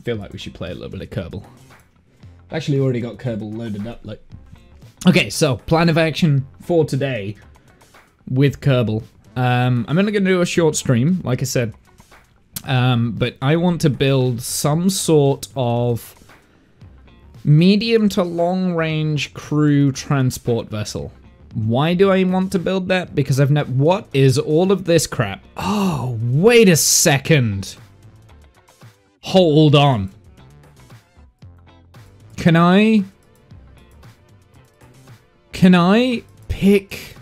feel like we should play a little bit of Kerbal. Actually, already got Kerbal loaded up. Like, okay, so plan of action for today with Kerbal. I'm only going to do a short stream, like I said. But I want to build some sort of medium to long range crew transport vessel. Why do I want to build that? Because I've never... What is all of this crap? Oh, wait a second. Hold on. Can I pick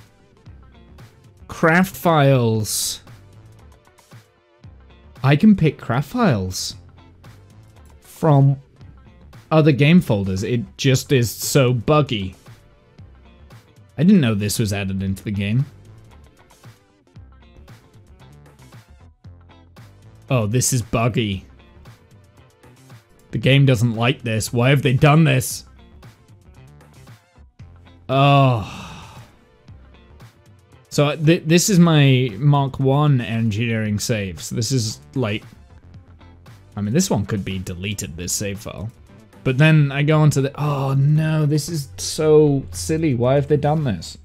craft files? I can pick craft files from other game folders. It just is so buggy. I didn't know this was added into the game. Oh, this is buggy. The game doesn't like this. Why have they done this? Oh. So this is my Mark 1 engineering save. So this is like... I mean, this one could be deleted, this save file. But then I go onto the... Oh no, this is so silly. Why have they done this?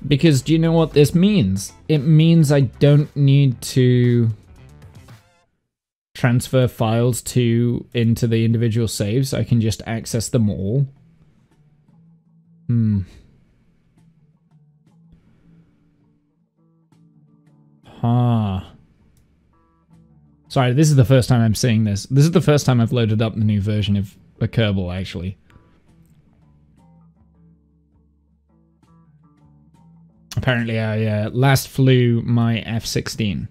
Because do you know what this means? It means I don't need to transfer files into the individual saves. I can just access them all. Sorry, this is the first time I'm seeing this. This is the first time I've loaded up the new version of a Kerbal, actually. Apparently, I last flew my F-16.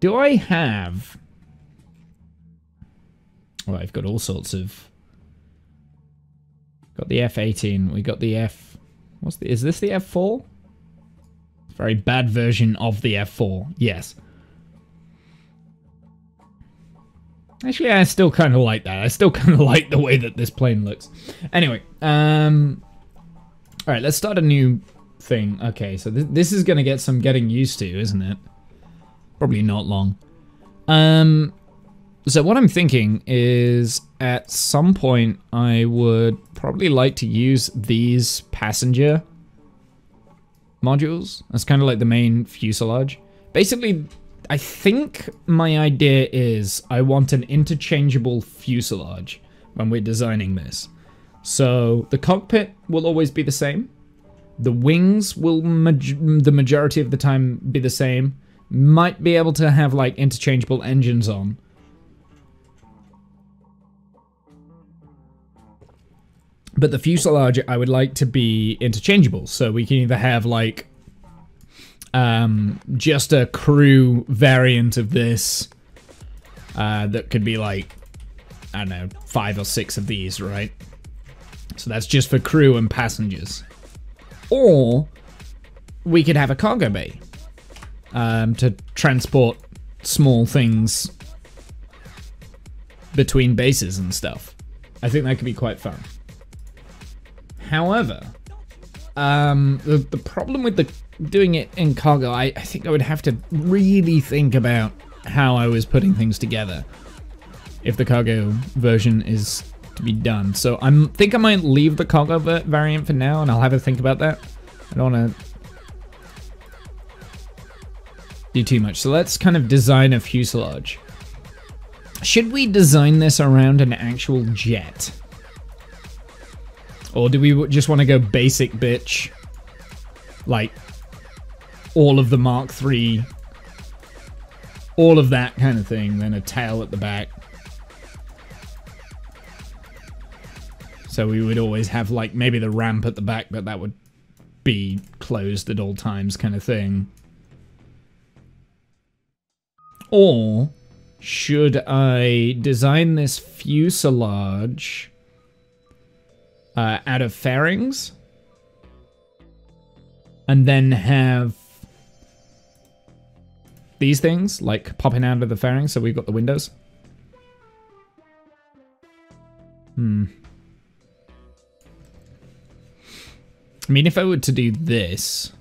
Do I have... Well, I've got all sorts of... Got the F-18, we got the F... Is this the F-4? Very bad version of the F4, yes. Actually, I still kind of like that. I still kind of like the way that this plane looks. Anyway, alright, let's start a new thing. Okay, so this is going to get some getting used to, isn't it? Probably not long. So what I'm thinking is at some point I would probably like to use these passenger modules. That's kind of like the main fuselage. Basically, I think my idea is I want an interchangeable fuselage when we're designing this. So the cockpit will always be the same. The wings will the majority of the time be the same. Might be able to have like interchangeable engines on. But the fuselage I would like to be interchangeable, so we can either have like just a crew variant of this that could be like, I don't know, 5 or 6 of these, right? So that's just for crew and passengers. Or we could have a cargo bay to transport small things between bases and stuff. I think that could be quite fun. However, the problem with doing it in cargo, I think I would have to really think about how I was putting things together if the cargo version is to be done. So I think I might leave the cargo variant for now, and I'll have a think about that. I don't want to do too much. So let's kind of design a fuselage. Should we design this around an actual jet? Or do we just want to go basic bitch? Like, all of the Mark III. All of that kind of thing. Then a tail at the back. So we would always have, like, maybe the ramp at the back, but that would be closed at all times kind of thing. Or should I design this fuselage out of fairings, and then have these things like popping out of the fairings, so we've got the windows? I mean, if I were to do this,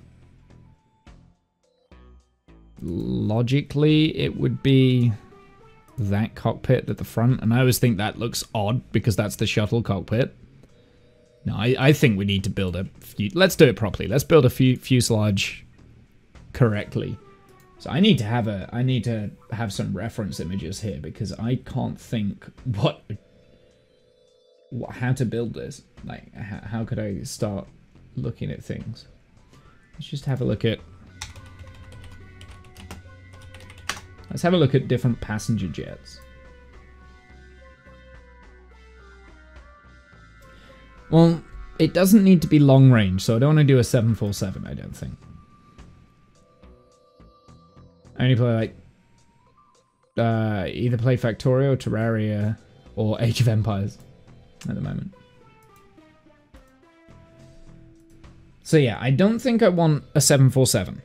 logically it would be that cockpit at the front, and I always think that looks odd because that's the shuttle cockpit. No, I think we need to build a let's do it properly. Let's build a fuselage correctly. So I need to have some reference images here because I can't think how to build this. Like, how could I start looking at things? Let's just have a look at... Let's have a look at different passenger jets. Well, it doesn't need to be long range, so I don't want to do a 747, I don't think. I only play, like, either play Factorio, Terraria, or Age of Empires at the moment. So yeah, I don't think I want a 747.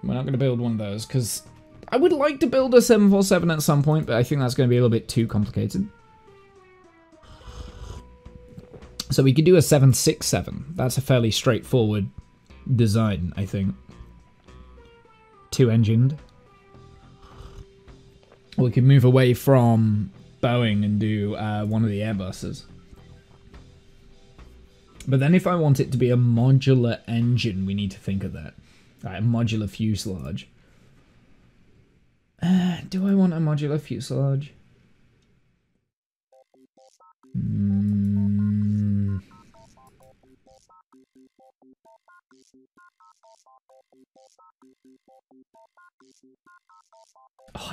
We're not going to build one of those, because I would like to build a 747 at some point, but I think that's going to be a little bit too complicated. So we could do a 767. That's a fairly straightforward design, I think. Two-engined. We could move away from Boeing and do one of the Airbuses. But then if I want it to be a modular engine, we need to think of that. Right, a modular fuselage. Do I want a modular fuselage? Oh,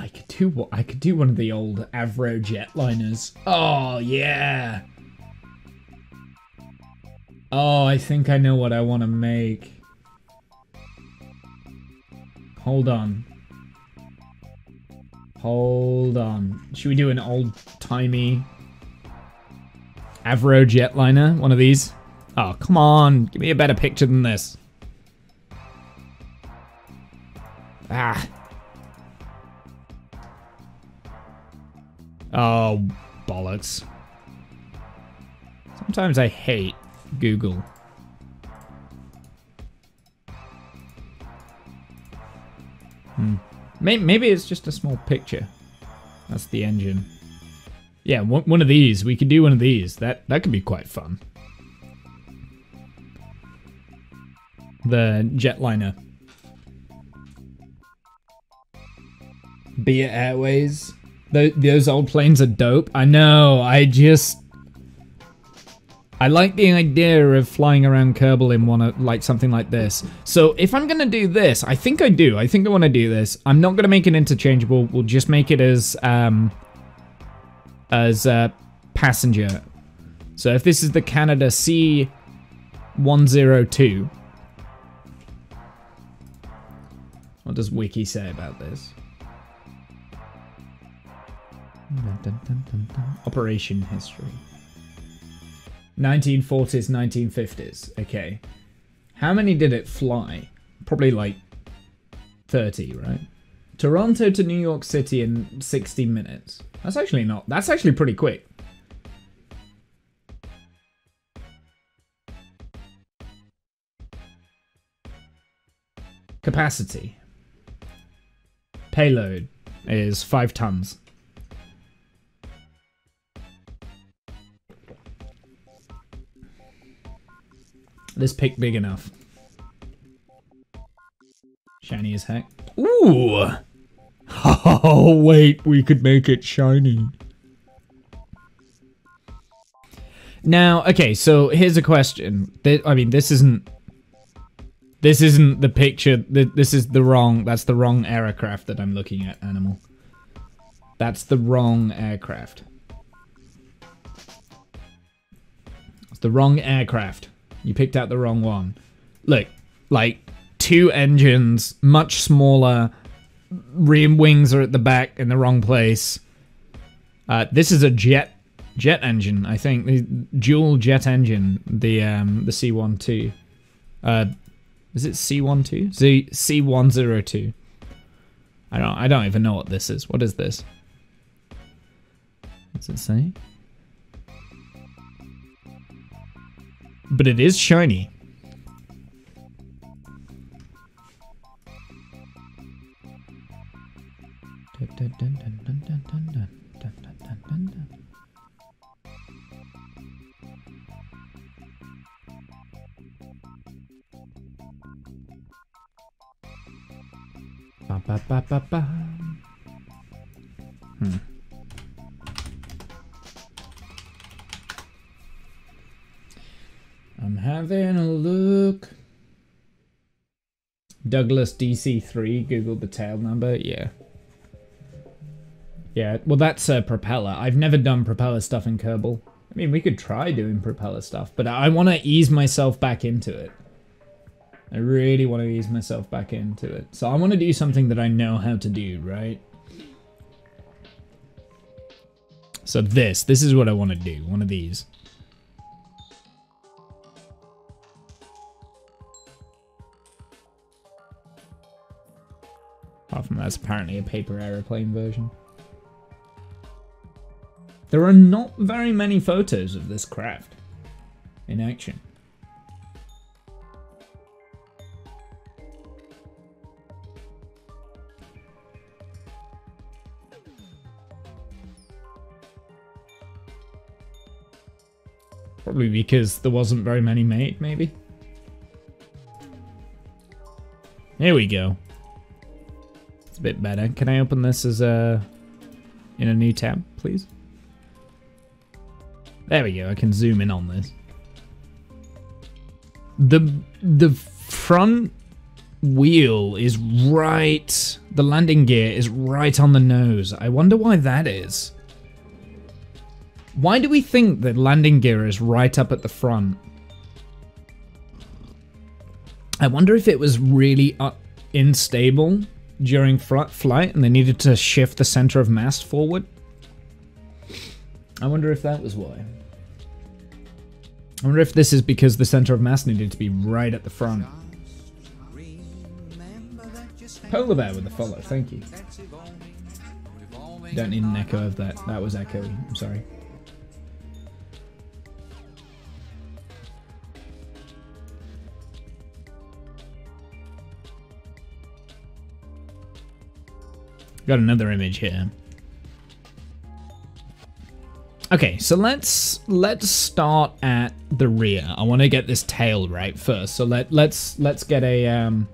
I could do one of the old Avro jetliners. Oh yeah. Oh, I think I know what I want to make. Hold on. Hold on. Should we do an old-timey Avro jetliner? One of these? Oh, come on. Give me a better picture than this. Ah. Oh, bollocks. Sometimes I hate Google. Maybe it's just a small picture. That's the engine. Yeah, one of these. We could do one of these. That could be quite fun. The jetliner. Beer Airways. Those old planes are dope. I know. I like the idea of flying around Kerbal in one of, like, something like this. So if I'm gonna do this, I think I do. I think I want to do this. I'm not gonna make it interchangeable. We'll just make it as passenger. So if this is the Canada C-102, what does Wiki say about this? Operation history. 1940s, 1950s. Okay. How many did it fly? Probably like 30, right? Toronto to New York City in 60 minutes. That's actually pretty quick. Capacity. Payload is 5 tons. This pick big enough. Shiny as heck. Ooh! Oh, wait, we could make it shiny. Now, okay, so here's a question. I mean, this isn't the picture. This is that's the wrong aircraft that I'm looking at, Animal. That's the wrong aircraft. It's the wrong aircraft. You picked out the wrong one. Look, like 2 engines, much smaller. Rear wings are at the back in the wrong place. This is a jet engine, I think. The dual jet engine. The C-12. Is it C-12? C-102. I don't even know what this is. What is this? What's it say? But it is shiny. Ba, ba, ba, ba, ba. I'm having a look. Douglas DC3 googled the tail number. Yeah. Yeah, well that's a propeller. I've never done propeller stuff in Kerbal. I mean, we could try doing propeller stuff, but I want to ease myself back into it. I really want to ease myself back into it. So I want to do something that I know how to do, right? So this is what I want to do. One of these. Apart from that's apparently a paper aeroplane version. There are not very many photos of this craft in action. Probably because there wasn't very many made, maybe. Here we go. It's a bit better. Can I open this as in a new tab, please? There we go. I can zoom in on this. The front wheel is right. The landing gear is right on the nose. I wonder why that is. Why do we think that landing gear is right up at the front? I wonder if it was really unstable during flight and they needed to shift the center of mass forward. I wonder if that was why. I wonder if this is because the center of mass needed to be right at the front. Polar bear with the follow, thank you. Don't need an echo of that. That was echoey, I'm sorry. Got another image here. Okay, so let's start at the rear. I want to get this tail right first. So let's get a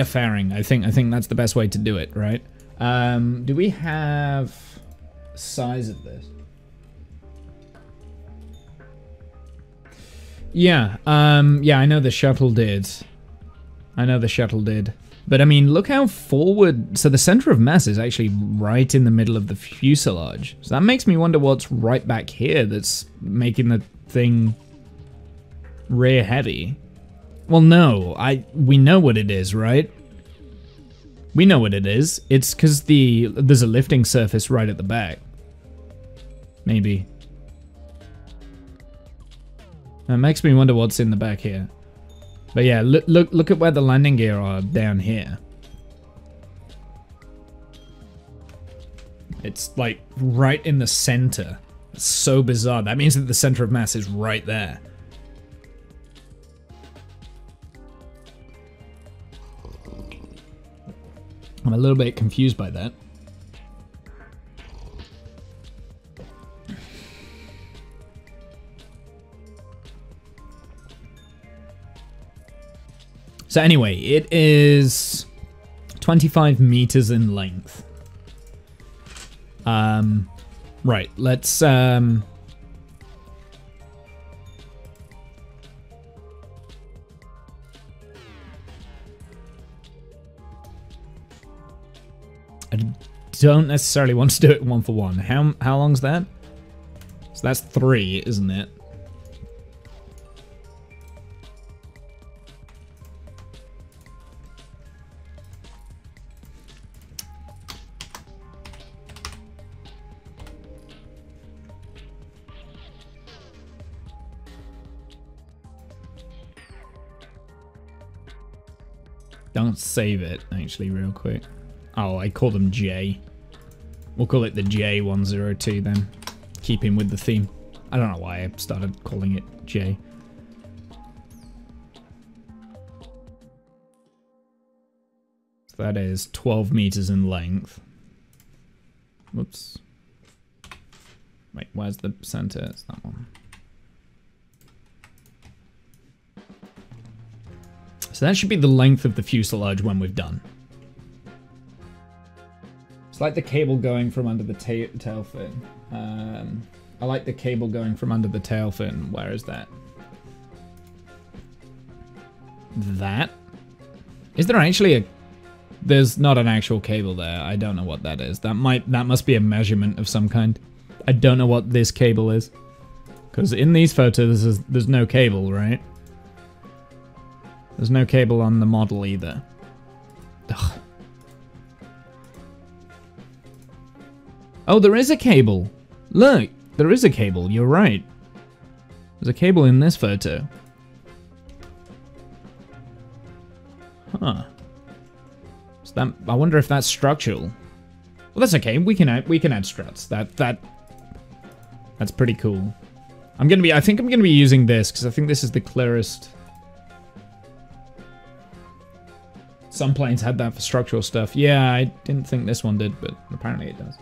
fairing. I think that's the best way to do it, right? Do we have size of this? Yeah. Yeah, I know the shuttle did. But I mean, look how forward... So the center of mass is actually right in the middle of the fuselage. So that makes me wonder what's right back here that's making the thing rear heavy. Well, no. We know what it is, right? We know what it is. It's because there's a lifting surface right at the back. Maybe. That makes me wonder what's in the back here. But yeah, look at where the landing gear are down here. It's like right in the center. It's so bizarre. That means that the center of mass is right there. I'm a little bit confused by that. So anyway, it is 25 meters in length. Right, let's I don't necessarily want to do it one for one. How long's that? So that's 3, isn't it? Don't save it, actually, real quick. Oh, I called them J. We'll call it the J102 then. Keeping with the theme. I don't know why I started calling it J. That is 12 meters in length. Whoops. Wait, where's the center? It's that one. So that should be the length of the fuselage when we've done. It's like the cable going from under the tail fin. I like the cable going from under the tail fin. Where is that? That? Is there actually a... There's not an actual cable there. I don't know what that is. That must be a measurement of some kind. I don't know what this cable is. Because in these photos, there's no cable, right? There's no cable on the model either. Ugh. Oh, there is a cable. Look, there is a cable. You're right. There's a cable in this photo. Huh. So that, I wonder if that's structural. Well, that's okay. We can add struts. That's pretty cool. I think I'm gonna be using this because I think this is the clearest. Some planes had that for structural stuff. Yeah, I didn't think this one did, but apparently it does.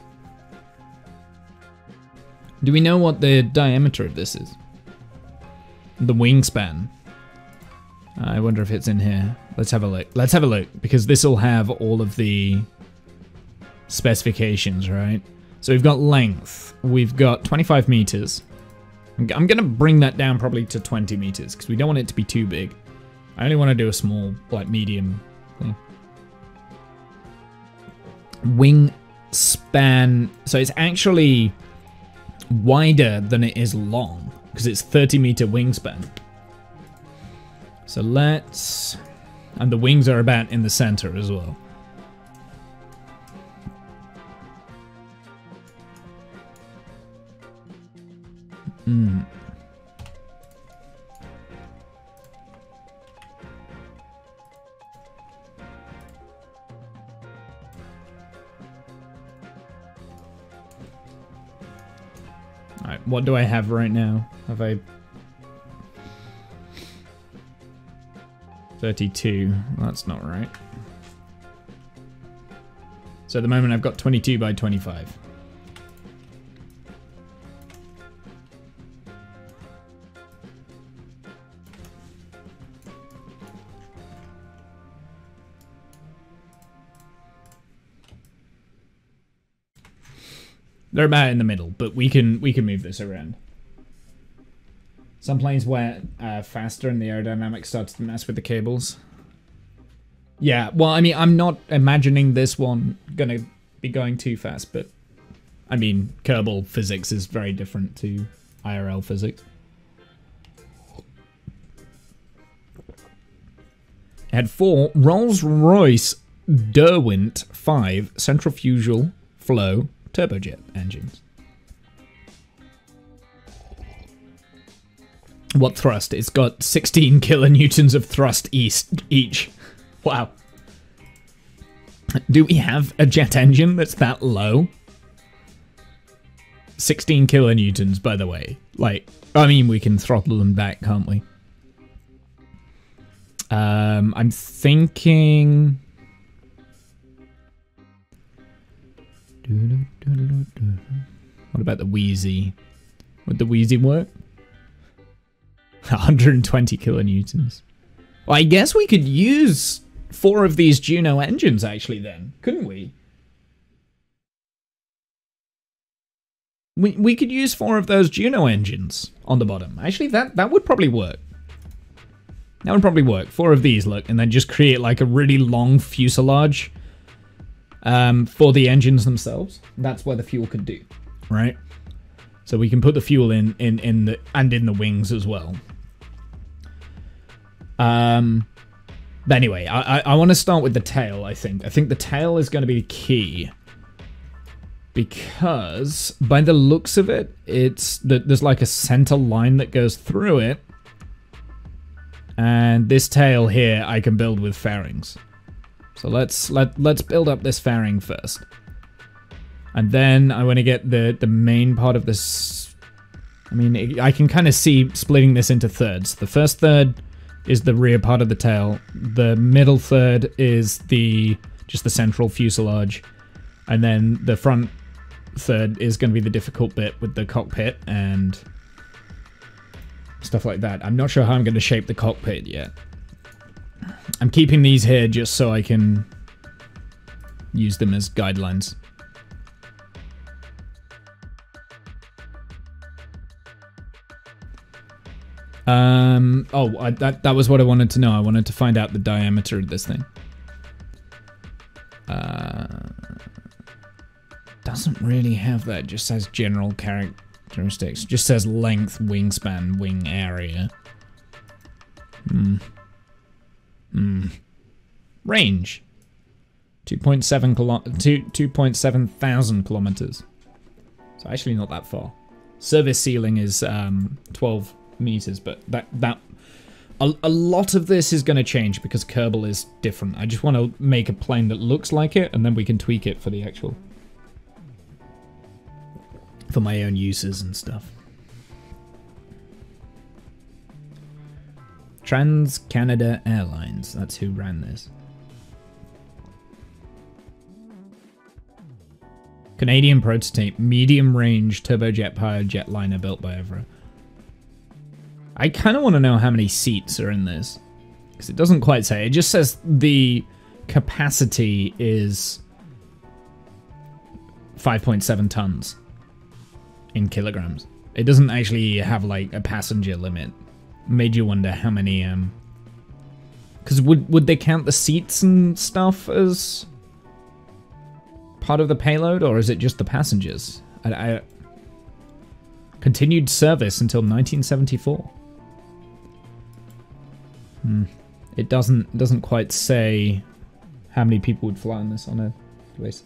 Do we know what the diameter of this is? The wingspan. I wonder if it's in here. Let's have a look. Let's have a look, because this will have all of the specifications, right? So we've got length. We've got 25 meters. I'm going to bring that down probably to 20 meters, because we don't want it to be too big. I only want to do a small, like, medium thing. Wingspan. So it's actually wider than it is long, because it's 30-meter wingspan. So let's... And the wings are about in the center as well. Alright, what do I have right now? Have I... 32. That's not right. So at the moment I've got 22 by 25. They're about in the middle, but we can move this around. Some planes wear faster and the aerodynamics starts to mess with the cables. Yeah, well, I mean, I'm not imagining this one gonna be going too fast, but I mean, Kerbal physics is very different to IRL physics. It had 4 Rolls-Royce Derwent 5 centrifugal flow turbojet engines. What thrust? It's got 16 kilonewtons of thrust each. Wow. Do we have a jet engine that's that low? 16 kilonewtons, by the way. Like, I mean, we can throttle them back, can't we? I'm thinking... What about the Wheezy? Would the Wheezy work? 120 kilonewtons. Well, I guess we could use 4 of these Juno engines, actually, then. Couldn't we? We could use 4 of those Juno engines on the bottom. Actually, that would probably work. That would probably work. 4 of these, look, and then just create, like, a really long fuselage for the engines themselves. That's where the fuel could do, right? So we can put the fuel in the wings as well. But anyway, I want to start with the tail, I think. I think the tail is going to be key. Because, by the looks of it, there's like a center line that goes through it. And this tail here, I can build with fairings. So let's build up this fairing first. And then I want to get the main part of this. I mean, I can kind of see splitting this into thirds. The first third is the rear part of the tail. The middle third is just the central fuselage. And then the front third is going to be the difficult bit with the cockpit and stuff like that. I'm not sure how I'm going to shape the cockpit yet. I'm keeping these here just so I can use them as guidelines. That was what I wanted to know. I wanted to find out the diameter of this thing. Doesn't really have that. Just says general characteristics. Just says length, wingspan, wing area. Range. 2.7 thousand kilometers. So actually not that far. Service ceiling is 12 meters, but a lot of this is going to change because Kerbal is different. I just want to make a plane that looks like it, and then we can tweak it for the actual, for my own uses and stuff. Trans-Canada Airlines, that's who ran this. Canadian prototype, medium-range turbojet-powered jetliner built by Evra. I kind of want to know how many seats are in this, because it doesn't quite say. It just says the capacity is 5.7 tons in kilograms. It doesn't actually have like a passenger limit. Made you wonder how many, because would they count the seats and stuff as part of the payload, or is it just the passengers? I continued service until 1974. It doesn't quite say how many people would fly on this on a race.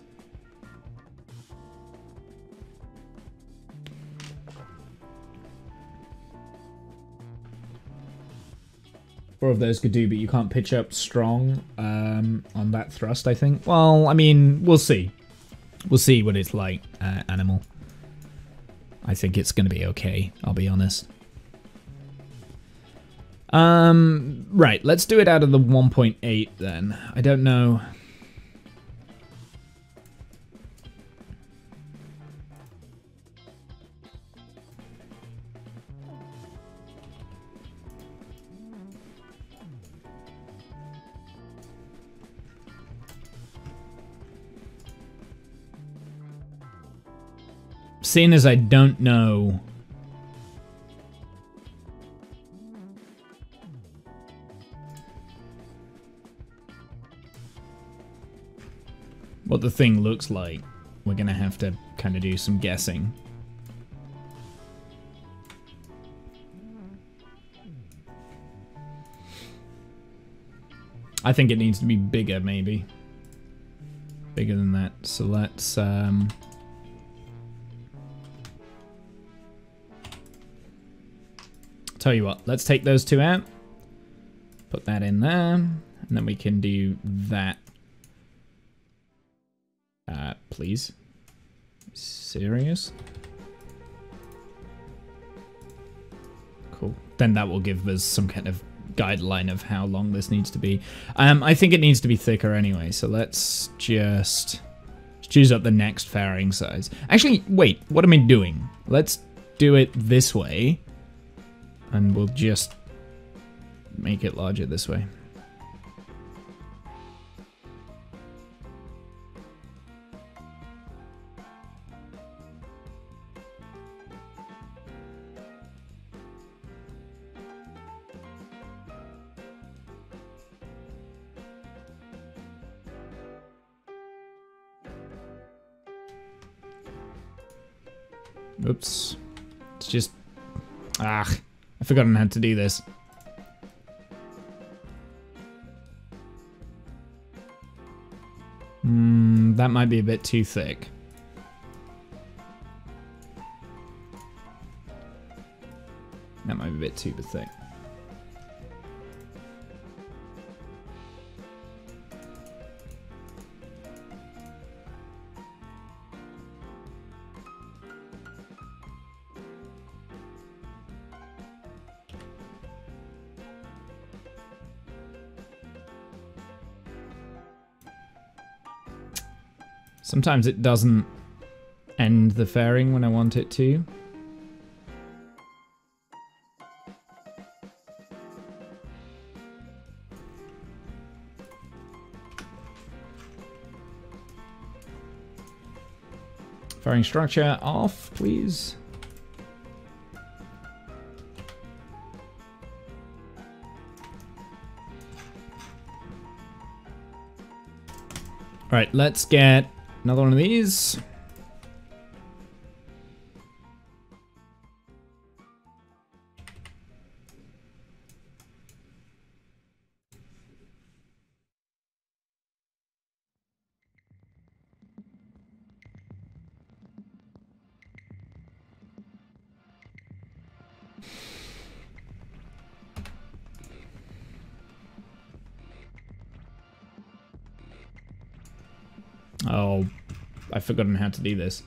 Four of those could do, but you can't pitch up strong on that thrust, I think. Well, I mean, we'll see. We'll see what it's like, Animal. I think it's going to be okay, I'll be honest. Right, let's do it out of the 1.8 then. I don't know. Seeing as I don't know what the thing looks like, we're gonna have to kind of do some guessing. I think it needs to be bigger, maybe. Bigger than that. So let's tell you what, let's take those two out. Put that in there, and then we can do that. Please. Serious? Cool. Then that will give us some kind of guideline of how long this needs to be. I think it needs to be thicker anyway, so let's just choose up the next fairing size. Actually, wait, what am I doing? Let's do it this way, and we'll just make it larger this way. Oops. It's just... I've forgotten how to do this. That might be a bit too thick. That might be a bit too thick. Sometimes it doesn't end the fairing when I want it to. Fairing structure off, please. Alright, let's get another one of these. Oh, I've forgotten how to do this.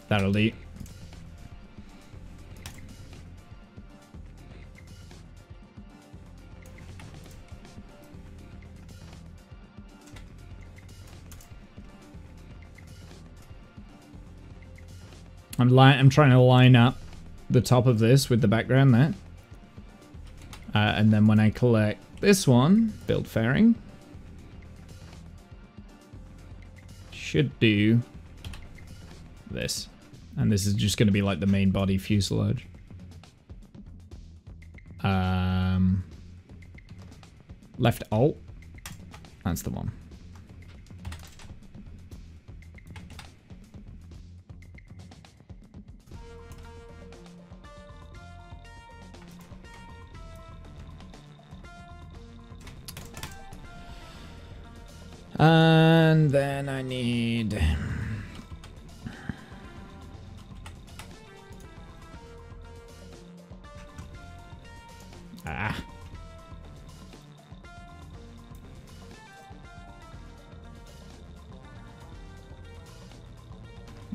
That'll do. I'm trying to line up the top of this with the background there. And then when I collect this one, build fairing, should do this. And this is just going to be like the main body fuselage. Left alt. That's the one. And then I need...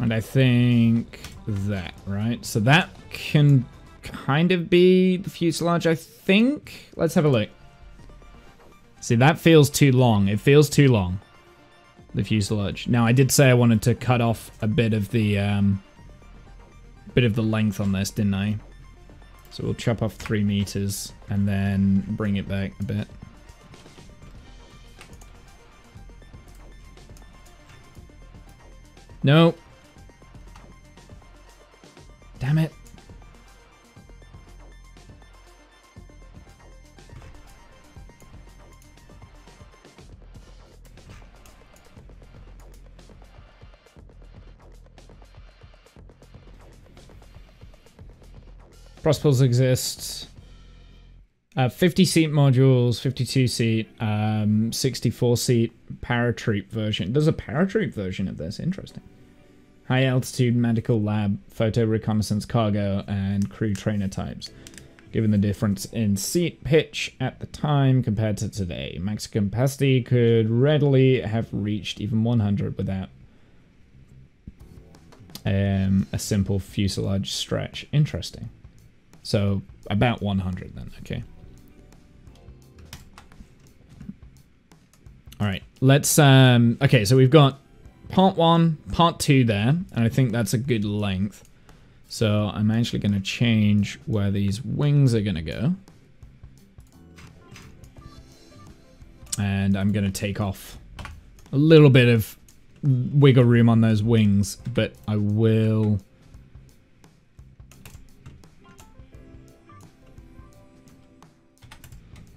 And I think that, right? So that can kind of be the fuselage, I think. Let's have a look. See, that feels too long. It feels too long, the fuselage. Now, I did say I wanted to cut off a bit of the length on this, didn't I? So we'll chop off 3 meters and then bring it back a bit. No. Damn it. Prospels exist. 50 seat modules, 52 seat, 64 seat paratroop version. There's a paratroop version of this. Interesting. High altitude medical lab, photo reconnaissance cargo, and crew trainer types. Given the difference in seat pitch at the time compared to today, max capacity could readily have reached even 100 without a simple fuselage stretch. Interesting. So about 100 then, okay. All right, let's, okay, so we've got part 1, part 2 there, and I think that's a good length. So I'm actually going to change where these wings are going to go. And I'm going to take off a little bit of wiggle room on those wings, but I will...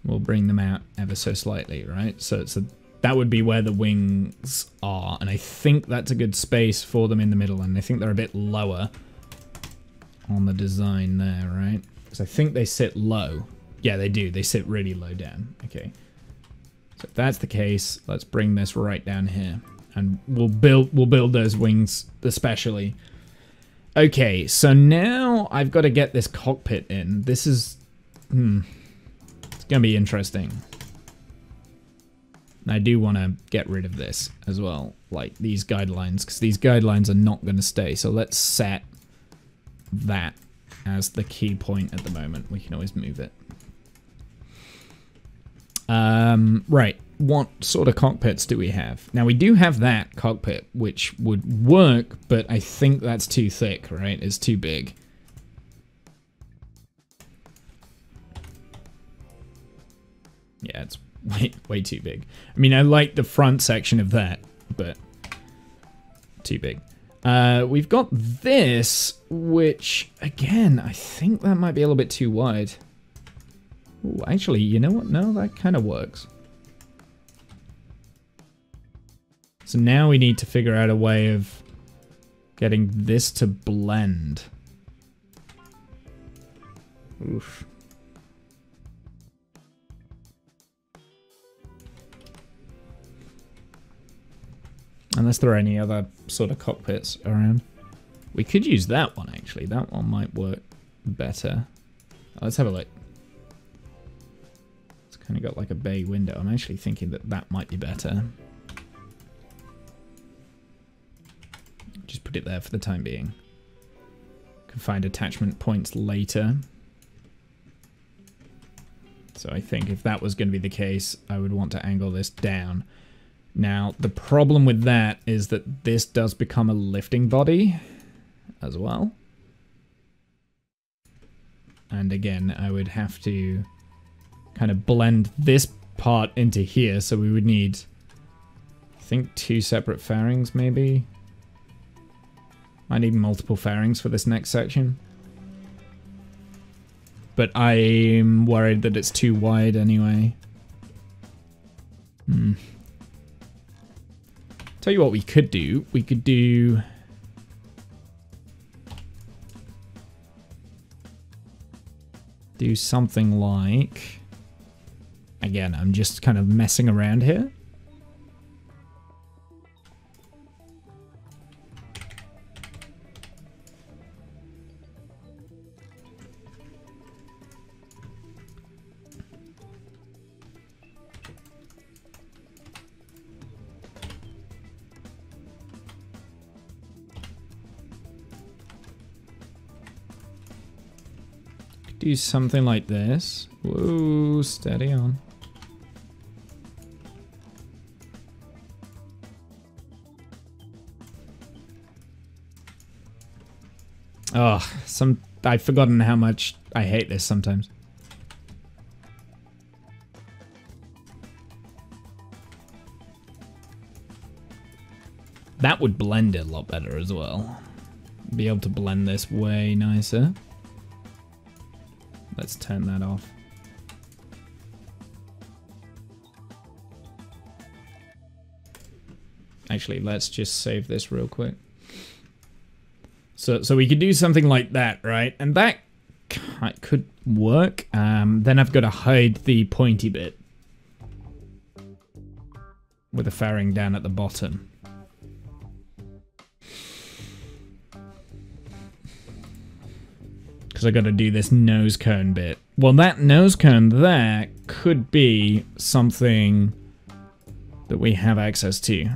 We'll bring them out ever so slightly, right? So that would be where the wings are, and I think that's a good space for them in the middle, and I think they're a bit lower on the design there, right? Because I think they sit low. Yeah, they do. They sit really low down. Okay. So if that's the case, let's bring this right down here, and we'll build those wings especially. Okay, so now I've got to get this cockpit in. This is... It's gonna be interesting. And I do want to get rid of this as well, like these guidelines, because these guidelines are not going to stay. So let's set that as the key point at the moment. We can always move it. Right, what sort of cockpits do we have? Now we do have that cockpit, which would work, but I think that's too thick, right? It's too big. Yeah, it's way too big. I mean, I like the front section of that, but too big. We've got this, which, again, I think that might be a little bit too wide. Ooh, actually, you know what? No, that kind of works. So now we need to figure out a way of getting this to blend. Oof. Unless there are any other sort of cockpits around. We could use that one, actually. That one might work better. Let's have a look. It's kind of got like a bay window. I'm actually thinking that that might be better. Just put it there for the time being. Can find attachment points later. So I think if that was going to be the case, I would want to angle this down. Now, the problem with that is that this does become a lifting body as well. And again, I would have to kind of blend this part into here, so we would need, I think, 2 separate fairings maybe. I need multiple fairings for this next section. But I'm worried that it's too wide anyway. Tell you what we could do. We could do... something like... Again, I'm just kind of messing around here. Do something like this. Whoa, steady on. Oh, I've forgotten how much I hate this sometimes. That would blend it a lot better as well. Be able to blend this way nicer. Let's turn that off. Actually, let's just save this real quick. So we could do something like that, right? And that could work. Then I've got to hide the pointy bit with a fairing down at the bottom. Because I got to do this nose cone bit. Well, that nose cone there could be something that we have access to.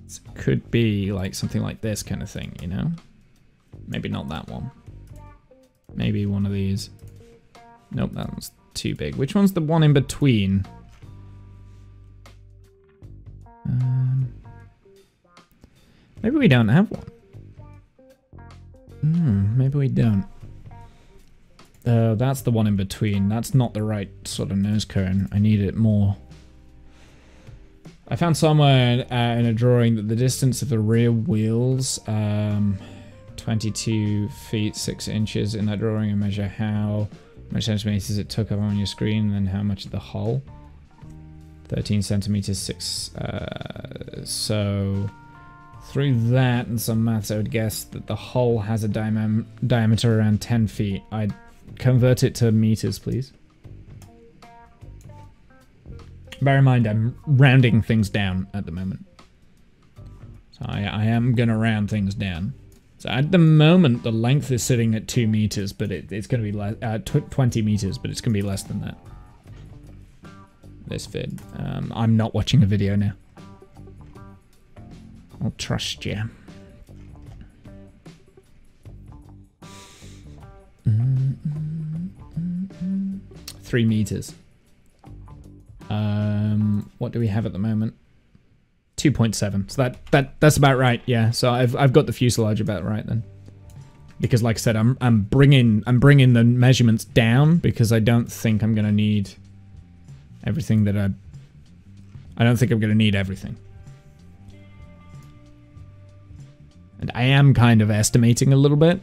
So it could be like something like this kind of thing, you know? Maybe not that one. Maybe one of these. Nope, that one's too big. Which one's the one in between? Maybe we don't have one. Maybe we don't. That's the one in between. That's not the right sort of nose cone. I need it more. I found somewhere in a drawing that the distance of the rear wheels, 22 feet 6 inches in that drawing, and measure how much centimeters it took up on your screen, and then how much of the hull. 13 centimeters 6. So through that and some maths, I would guess that the hull has a diameter around 10 feet. I'd convert it to meters, please. Bear in mind, I'm rounding things down at the moment. So I am going to round things down. So at the moment, the length is sitting at 2 meters, but it's going to be 20 meters, but it's going to be less than that. this vid. I'm not watching a video now. I'll trust you. 3 meters. What do we have at the moment? 2.7. So that's about right. Yeah. So I've got the fuselage about right then. Because like I said, I'm bringing the measurements down because I don't think I'm gonna need everything that I don't think I'm gonna need everything. And I am kind of estimating a little bit.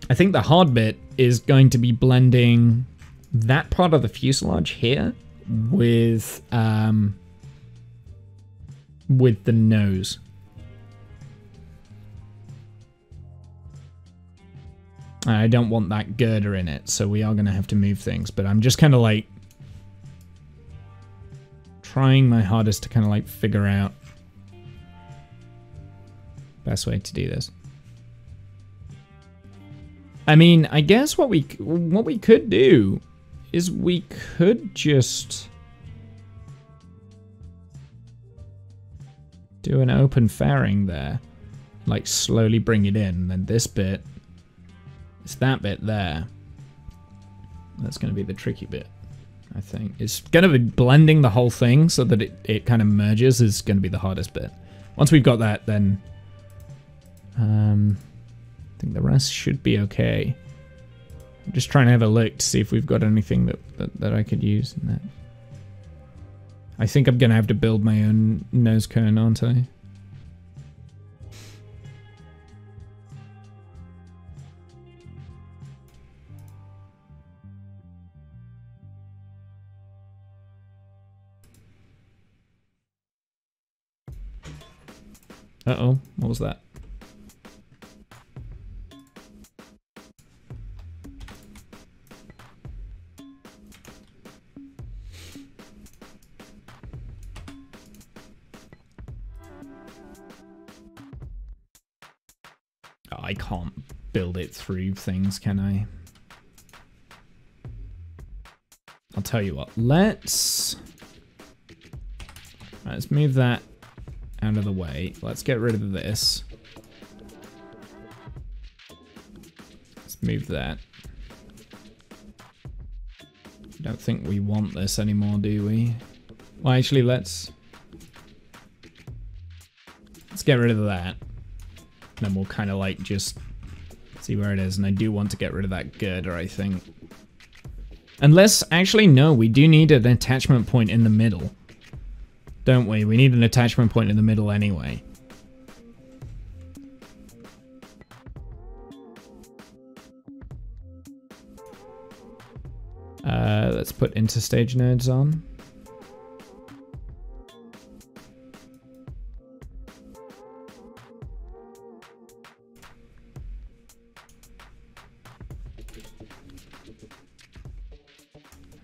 I think the hard bit is going to be blending that part of the fuselage here with the nose. I don't want that girder in it, so we are going to have to move things, but I'm just kind of like trying my hardest to kind of like figure out best way to do this. I mean, I guess what we could do is we could just do an open fairing there, like slowly bring it in, and then this bit, it's that bit there. That's going to be the tricky bit, I think. It's going to be blending the whole thing so that it kind of merges is going to be the hardest bit. Once we've got that, then I think the rest should be okay. I'm just trying to have a look to see if we've got anything that I could use in that. I think I'm going to have to build my own nose cone, aren't I? Uh-oh, what was that? I can't build it through things, can I? I'll tell you what, let's move that out of the way. Let's get rid of this. Let's move that. Don't think we want this anymore, do we? Well, actually, let's get rid of that. Then we'll kind of like just see where it is. And I do want to get rid of that girder, I think. Unless, actually, no, we do need an attachment point in the middle. Don't we? We need an attachment point in the middle anyway. Let's put interstage nodes on.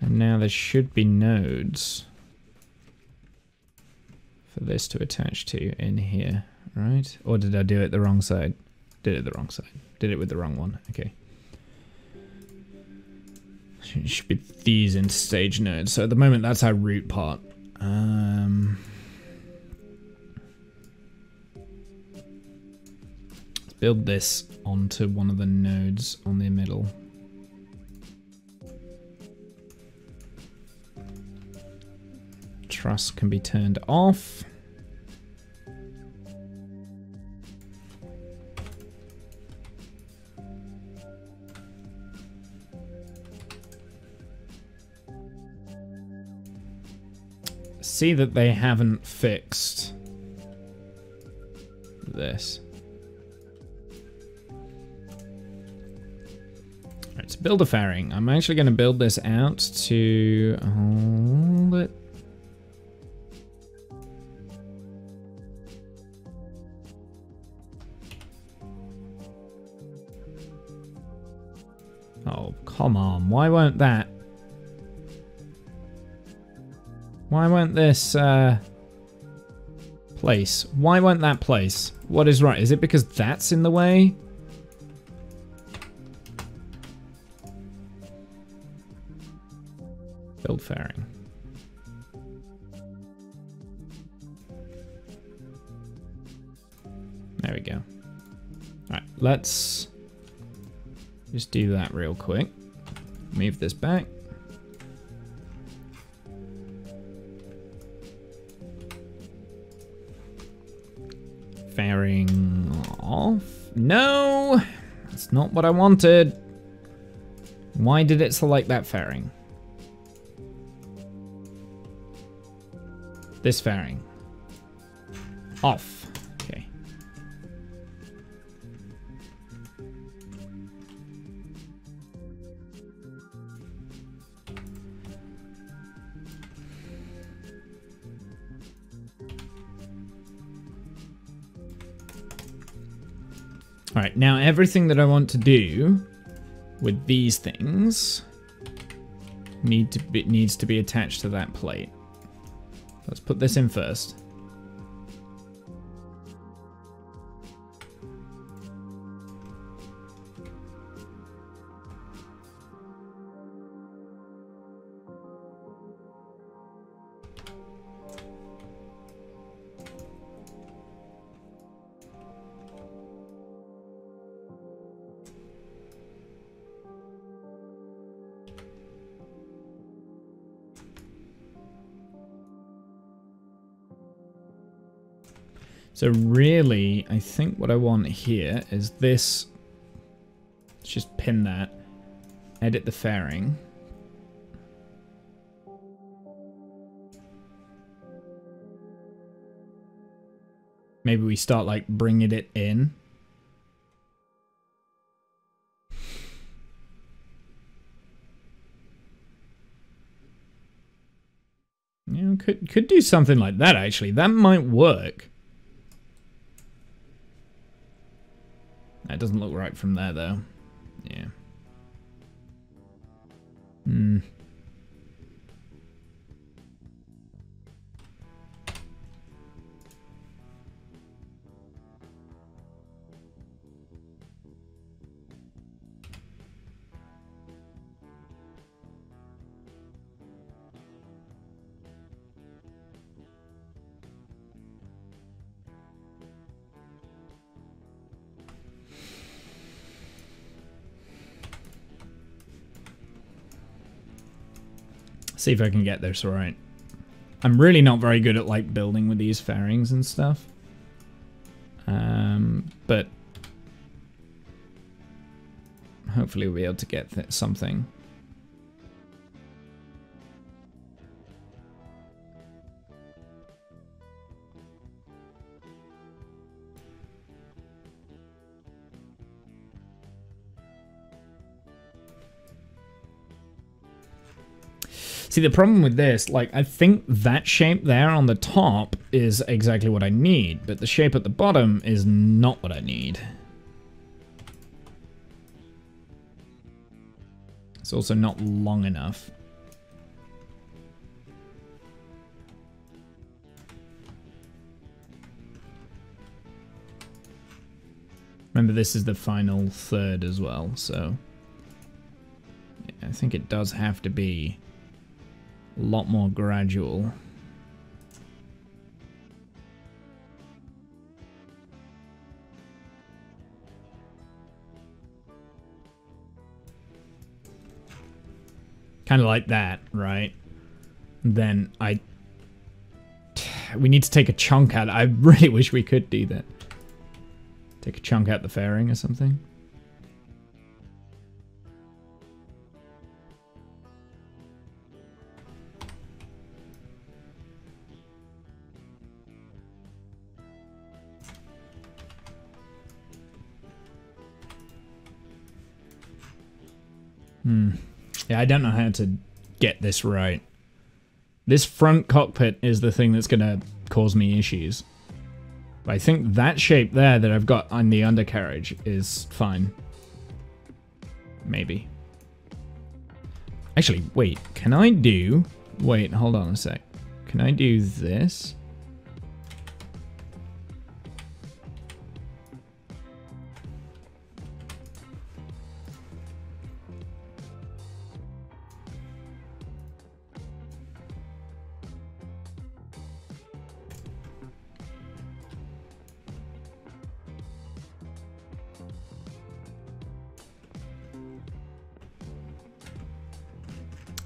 And now there should be nodes for this to attach to in here, right? Or did I do it the wrong side? Did it the wrong side. Did it with the wrong one. Okay. It should be these interstage nodes. So at the moment, that's our root part. Let's build this onto one of the nodes on the middle. Truss can be turned off. See that they haven't fixed this. Alright, so build a fairing. I'm actually going to build this out to hold it. Oh, come on. Why won't that? Why won't this place? Why won't that place? What is right? Is it because that's in the way? Build fairing. There we go. Alright, let's just do that real quick. Move this back. Fairing off. No! That's not what I wanted. Why did it select that fairing? This fairing. Off. Okay. All right, now everything that I want to do with these things needs to be attached to that plate. Let's put this in first. So really, I think what I want here is this. Let's just pin that. Edit the fairing. Maybe we start like bringing it in. You know, could do something like that actually. That might work. That doesn't look right from there, though. Yeah. Hmm. See if I can get this right. I'm really not very good at like building with these fairings and stuff. But hopefully we'll be able to get something. See, the problem with this, like, I think that shape there on the top is exactly what I need, but the shape at the bottom is not what I need. It's also not long enough. Remember, this is the final third as well, so yeah, I think it does have to be a lot more gradual. Kind of like that, right? Then we need to take a chunk out. I really wish we could do that. Take a chunk out the fairing or something. Yeah, I don't know how to get this right. This front cockpit is the thing that's going to cause me issues. But I think that shape there that I've got on the undercarriage is fine. Maybe. Actually, wait. Can I do... Wait, hold on a sec. Can I do this?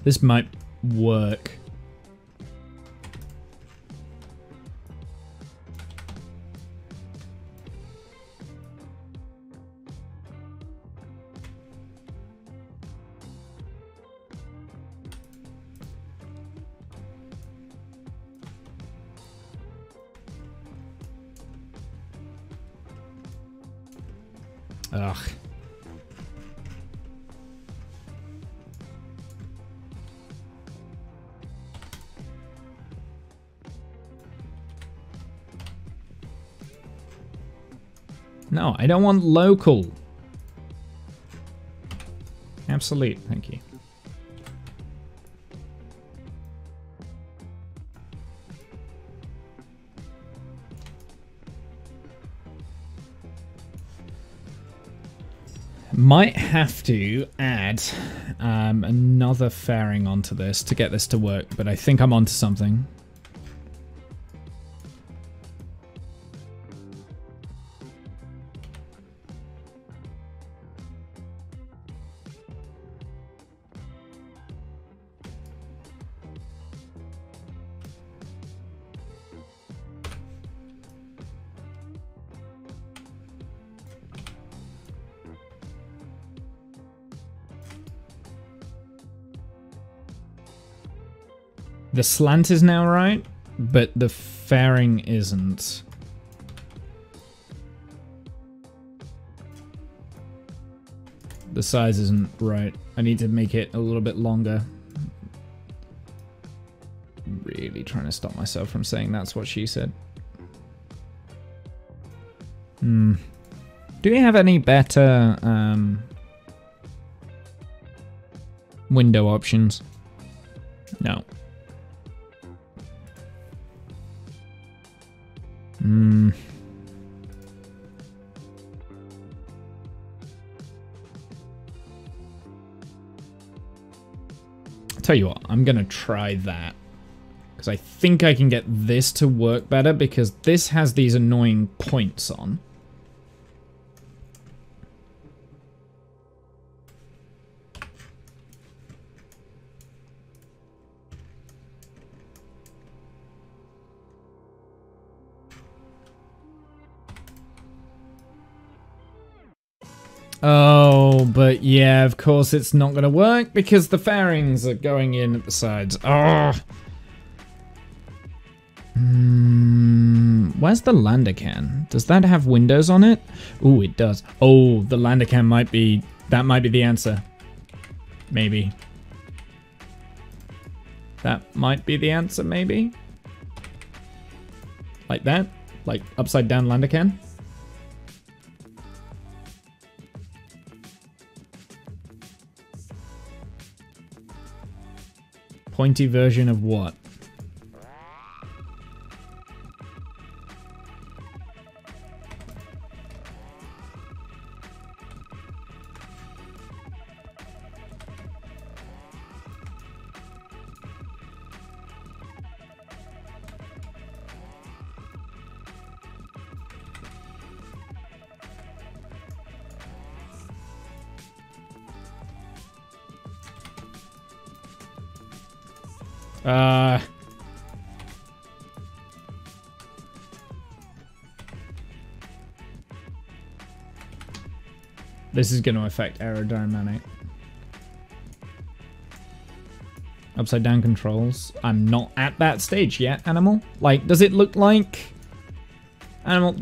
This might work. Ugh. No, I don't want local. Absolute, thank you. Might have to add another fairing onto this to get this to work, but I think I'm onto something. The slant is now right, but the fairing isn't. The size isn't right. I need to make it a little bit longer. Really trying to stop myself from saying that's what she said. Do we have any better window options? No. I'll tell you what, I'm gonna try that. Because I think I can get this to work better, because this has these annoying points on. Oh, but yeah, of course it's not going to work because the fairings are going in at the sides. Oh. Where's the lander can? Does that have windows on it? Oh, it does. Oh, the lander can might be... That might be the answer. Maybe. That might be the answer, maybe? Like that? Like upside down lander can? Pointy version of what? This is going to affect aerodynamic. Upside down controls. I'm not at that stage yet, Animal. Like, does it look like... Animal,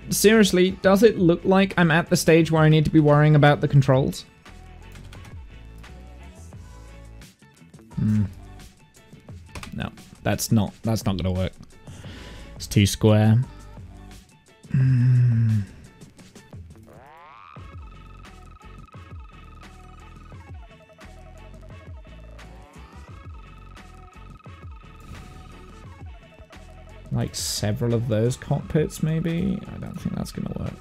seriously, does it look like I'm at the stage where I need to be worrying about the controls? No, that's not going to work. It's too square. Like several of those cockpits, maybe? I don't think that's going to work.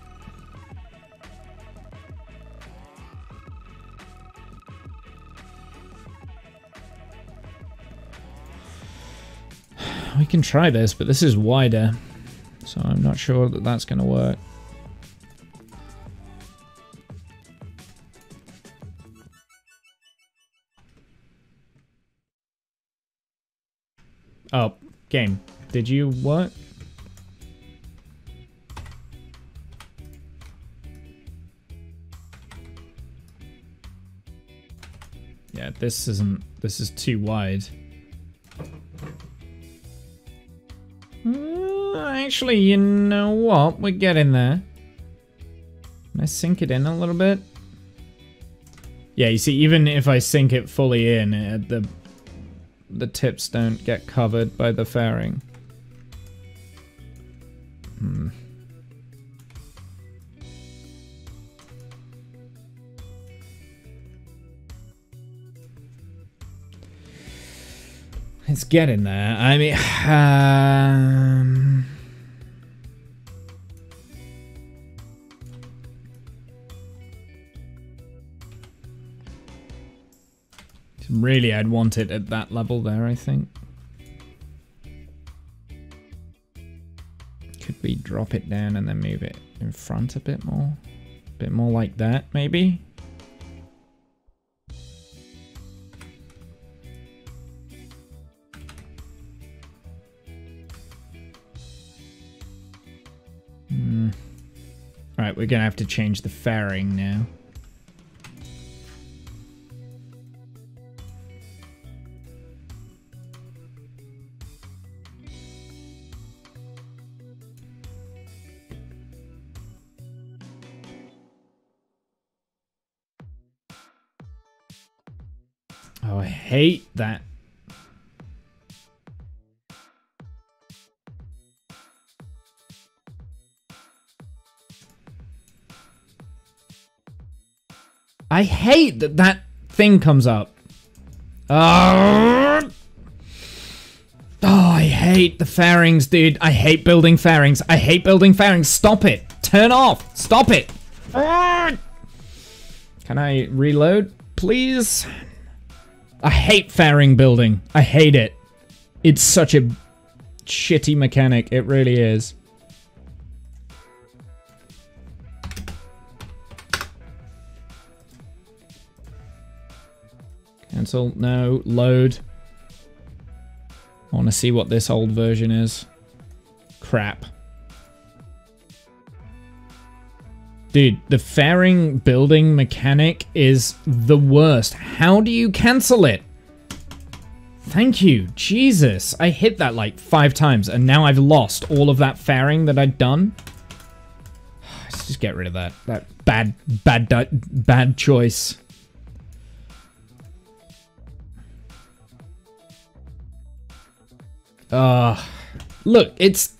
We can try this, but this is wider, so I'm not sure that that's going to work. Oh, game. Did you work? Yeah, this isn't... This is too wide. Actually, you know what? We're getting there. Can I sink it in a little bit? Yeah, you see, even if I sink it fully in, the tips don't get covered by the fairing. It's getting there. I mean, really, I'd want it at that level there, I think. Could we drop it down and then move it in front a bit more? A bit more like that, maybe? Alright, we're gonna have to change the fairing now. Oh, I hate that. I hate that that thing comes up. Oh, I hate the fairings, dude. I hate building fairings. I hate building fairings. Stop it. Turn off. Stop it. Can I reload, please? I hate fairing building. I hate it. It's such a shitty mechanic. It really is. Cancel. No. Load. I want to see what this old version is. Crap. Dude, the fairing building mechanic is the worst. How do you cancel it? Thank you. Jesus. I hit that like 5 times and now I've lost all of that fairing that I'd done. Let's just get rid of that. That bad choice. Look, it's...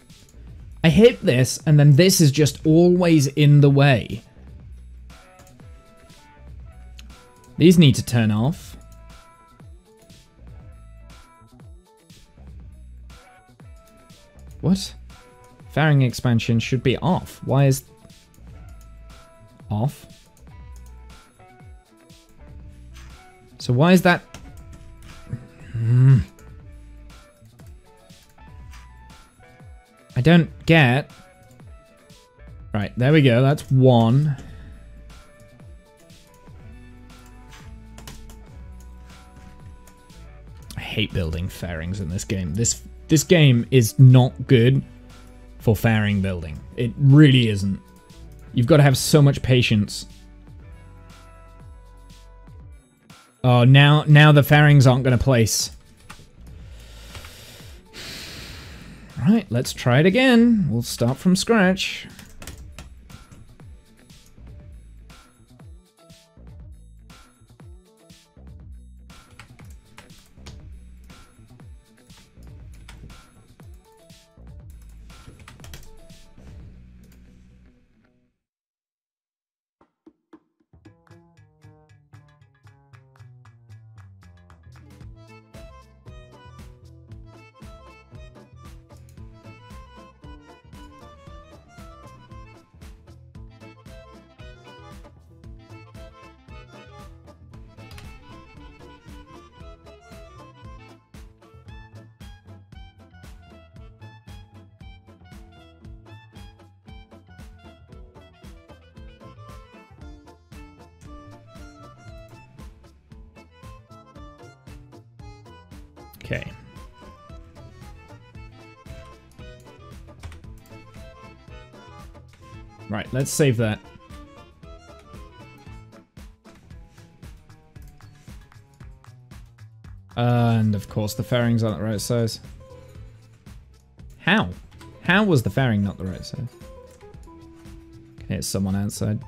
I hit this, and then this is just always in the way. These need to turn off. What? Fairing expansion should be off. Why is... off? So why is that... I don't get... Right, there we go. That's 1. I hate building fairings in this game. This game is not good for fairing building. It really isn't. You've got to have so much patience. Oh, now the fairings aren't going to place. Right, let's try it again. We'll start from scratch. Okay. Right, let's save that. And of course the fairings aren't the right size. How? How was the fairing not the right size? Okay, it's someone outside.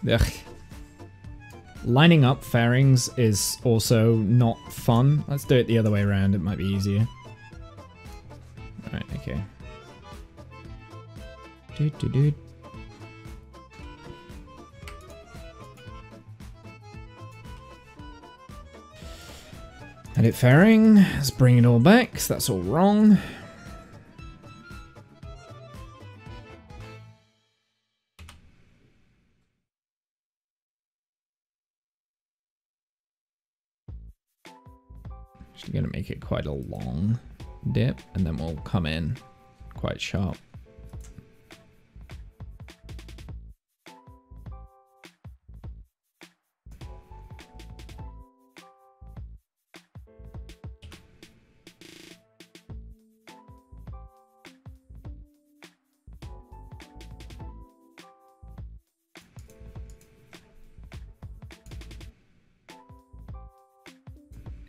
Ugh. Lining up fairings is also not fun. Let's do it the other way around, it might be easier. Alright, okay. Doo-doo-doo. Edit fairing, let's bring it all back, because that's all wrong. Actually gonna make it quite a long dip, and then we'll come in quite sharp.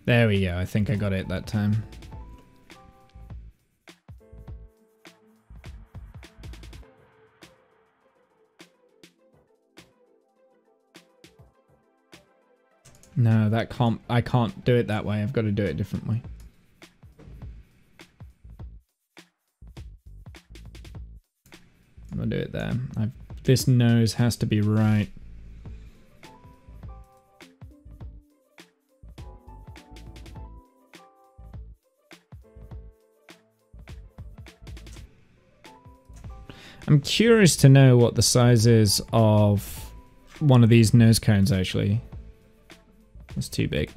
There we go, I think I got it that time. No, that can't, I can't do it that way, I've got to do it a different way. I'll do it there. This nose has to be right. I'm curious to know what the size is of one of these nose cones, actually. That's too big.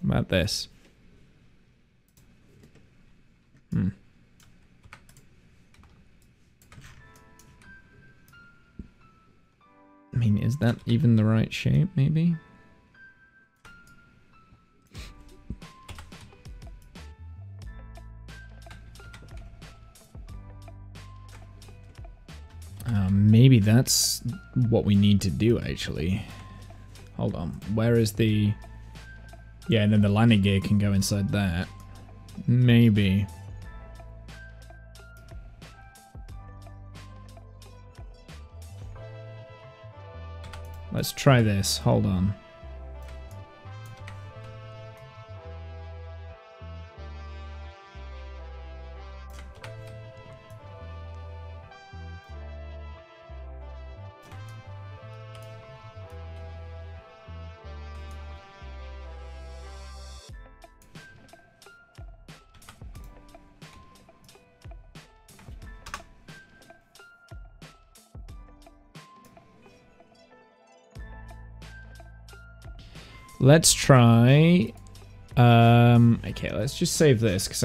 What about this? I mean, is that even the right shape, maybe? Maybe that's what we need to do, actually. Hold on. Where is the... Yeah, and then the landing gear can go inside that. Maybe. Let's try this. Hold on. Let's try... okay, let's just save this, because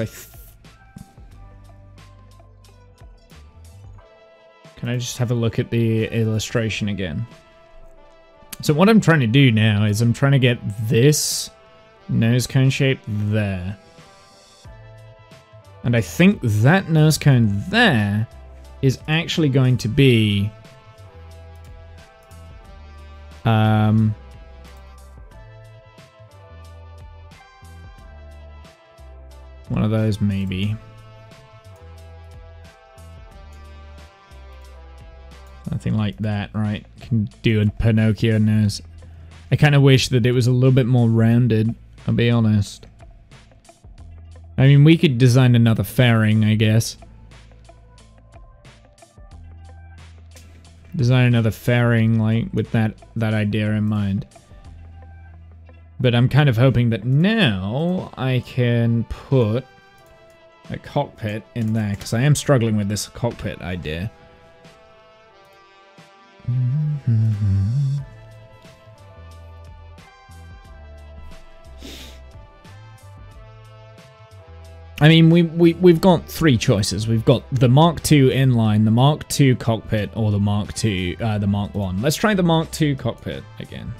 Can I just have a look at the illustration again? So what I'm trying to do now is I'm trying to get this nose cone shape there. And I think that nose cone there is actually going to be... one of those, maybe. Something like that, right? Can do a Pinocchio nose. I kind of wish that it was a little bit more rounded, I'll be honest. I mean, we could design another fairing, I guess. Design another fairing, like, with that idea in mind. But I'm kind of hoping that now I can put a cockpit in there, because I am struggling with this cockpit idea. I mean, we've got three choices. We've got the Mark II inline, the Mark II cockpit, or the Mark II, the Mark I. Let's try the Mark II cockpit again.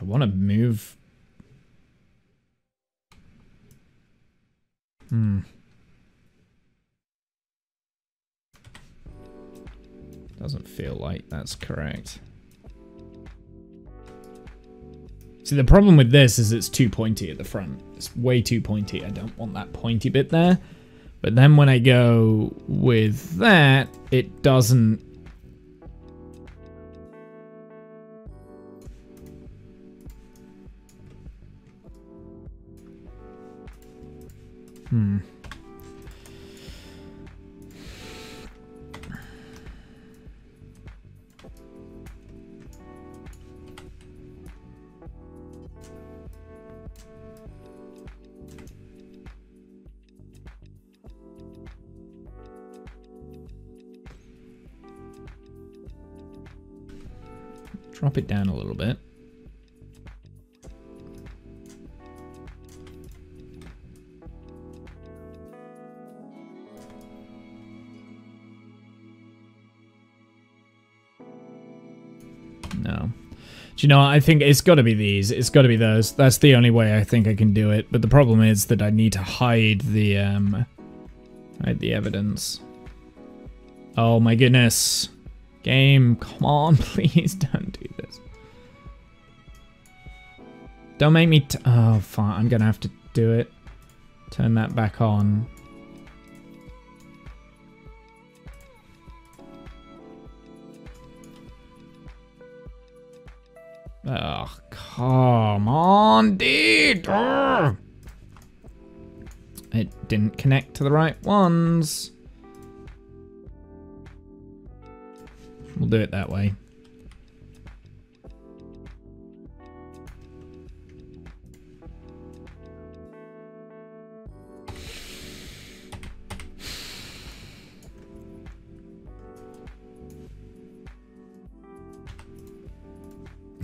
I want to move. Doesn't feel like that's correct. See, the problem with this is it's too pointy at the front. It's way too pointy. I don't want that pointy bit there. But then when I go with that, it doesn't... Drop it down a little bit. No. Do you know what? I think it's got to be these. It's got to be those. That's the only way I think I can do it. But the problem is that I need to hide the evidence. Oh my goodness. Game, come on, please don't do this. Don't make me oh, fine, I'm gonna have to do it. Turn that back on. Oh, come on, dude! Ugh. It didn't connect to the right ones. We'll do it that way.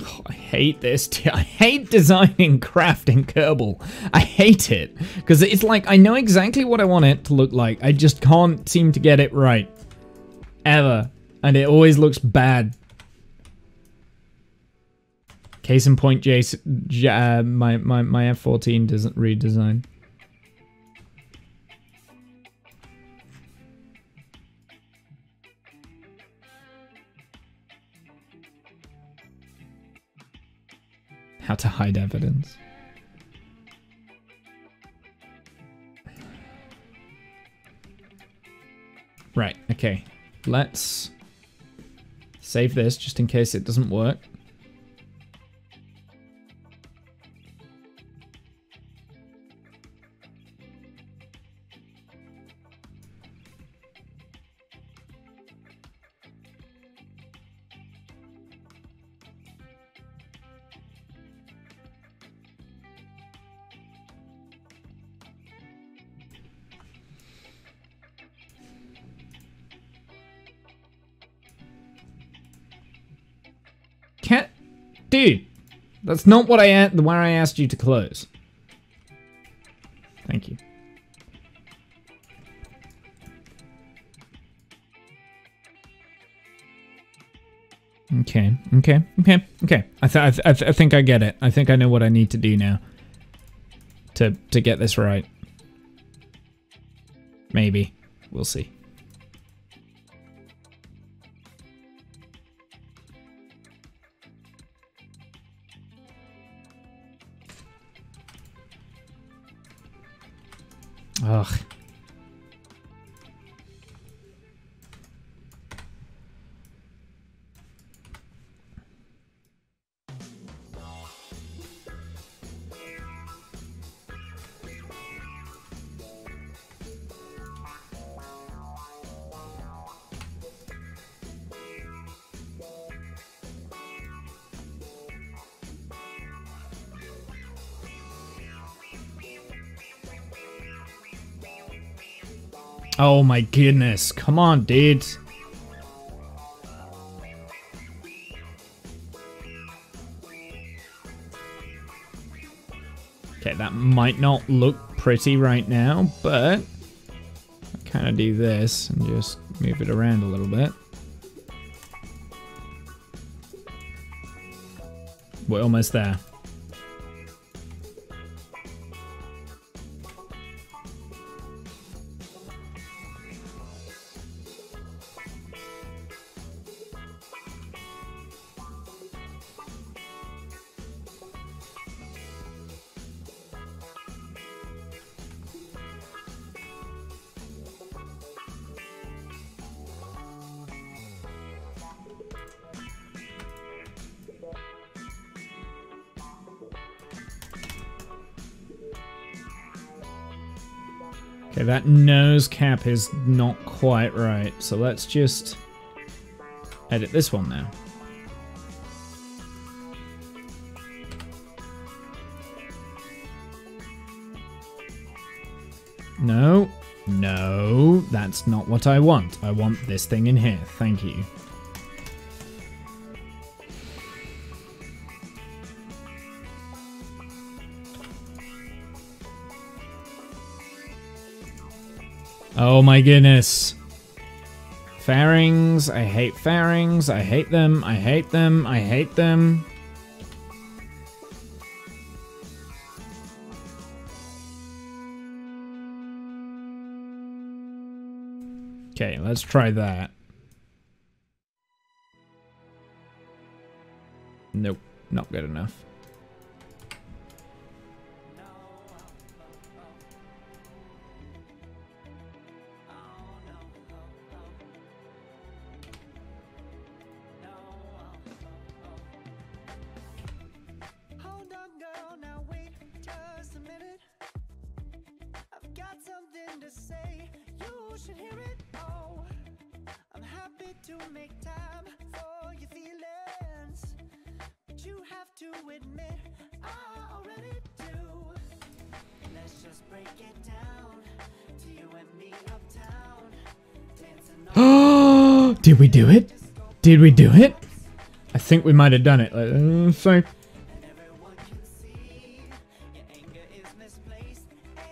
Oh, I hate this. I hate designing crafting Kerbal. I hate it. Because it's like, I know exactly what I want it to look like. I just can't seem to get it right. Ever. And it always looks bad. Case in point, Jason, my F14 doesn't redesign. How to hide evidence. Right, okay. Let's save this just in case it doesn't work. Can't, dude, that's not what where I asked you to close. Thank you. Okay. I think I get it. I think I know what I need to do now to get this right. Maybe. We'll see. Ugh. Oh my goodness. Come on, dude. Okay, that might not look pretty right now, but I kind of do this and just move it around a little bit. We're almost there. Okay, that nose cap is not quite right, so let's just edit this one now. No, no, that's not what I want. I want this thing in here, thank you. Oh my goodness. Fairings, I hate fairings, I hate them, I hate them, I hate them. Okay, let's try that. Nope, not good enough. Did we do it? Did we do it? I think we might have done it. So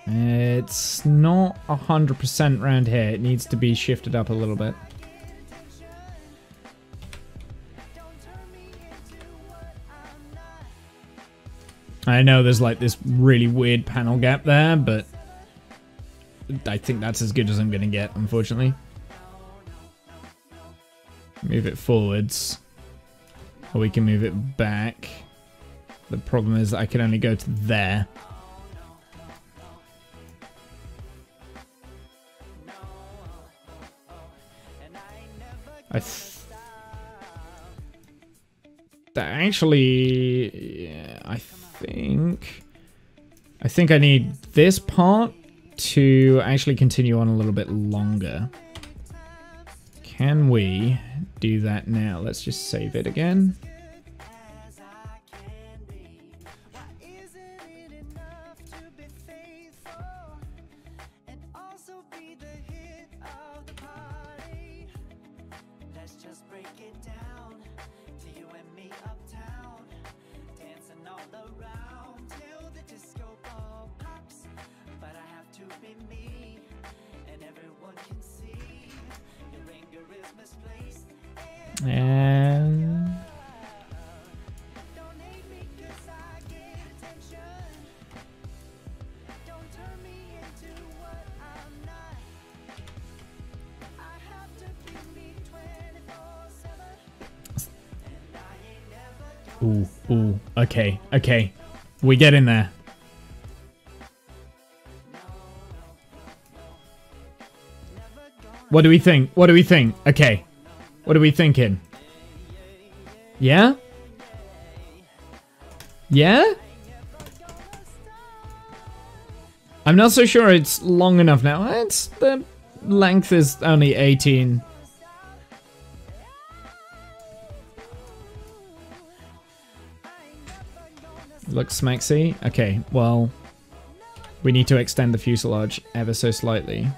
it's not 100% round here. It needs to be shifted up a little bit. I know there's like this really weird panel gap there, but I think that's as good as I'm gonna get, unfortunately. Move it forwards, or we can move it back. The problem is I can only go to there. I think I need this part to actually continue on a little bit longer. Can we do that now? Let's just save it again. And ooh, okay, okay. We get in there. What do we think? What do we think? Okay. What are we thinking? Yeah? Yeah? I'm not so sure it's long enough now. The length is only 18. Looks smexy. Okay, well, we need to extend the fuselage ever so slightly.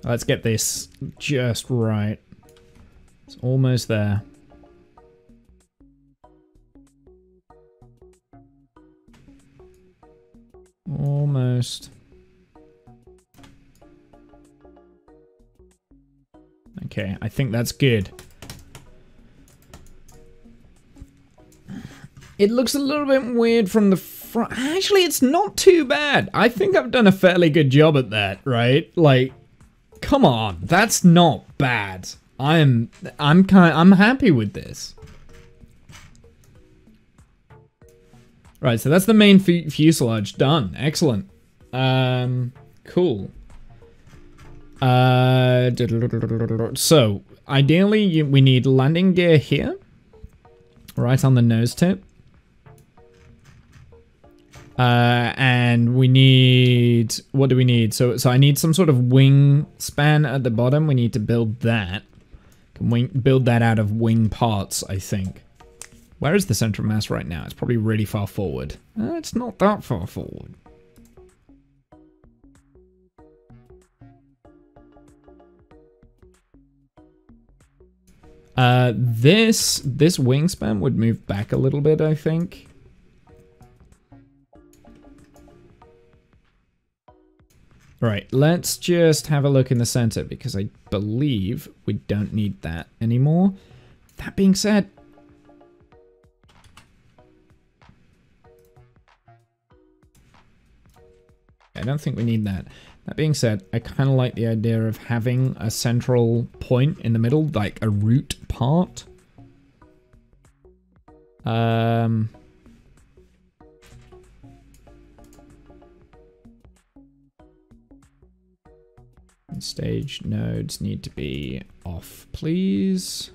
Let's get this just right. It's almost there. Almost. Okay, I think that's good. It looks a little bit weird from the front. Actually, it's not too bad. I think I've done a fairly good job at that, right? Like, come on, that's not bad. I'm happy with this. Right, so that's the main fuselage done. Excellent. Cool. So ideally, we need landing gear here, right on the nose tip. And we need, what do we need? So I need some sort of wing span at the bottom. We need to build that. Can build that out of wing parts, I think. Where is the center of mass right now? It's probably really far forward. It's not that far forward. This wingspan would move back a little bit, I think. Right, let's just have a look in the center because I believe we don't need that anymore. That being said, I don't think we need that. That being said, I kind of like the idea of having a central point in the middle, like a root part. Stage nodes need to be off, please.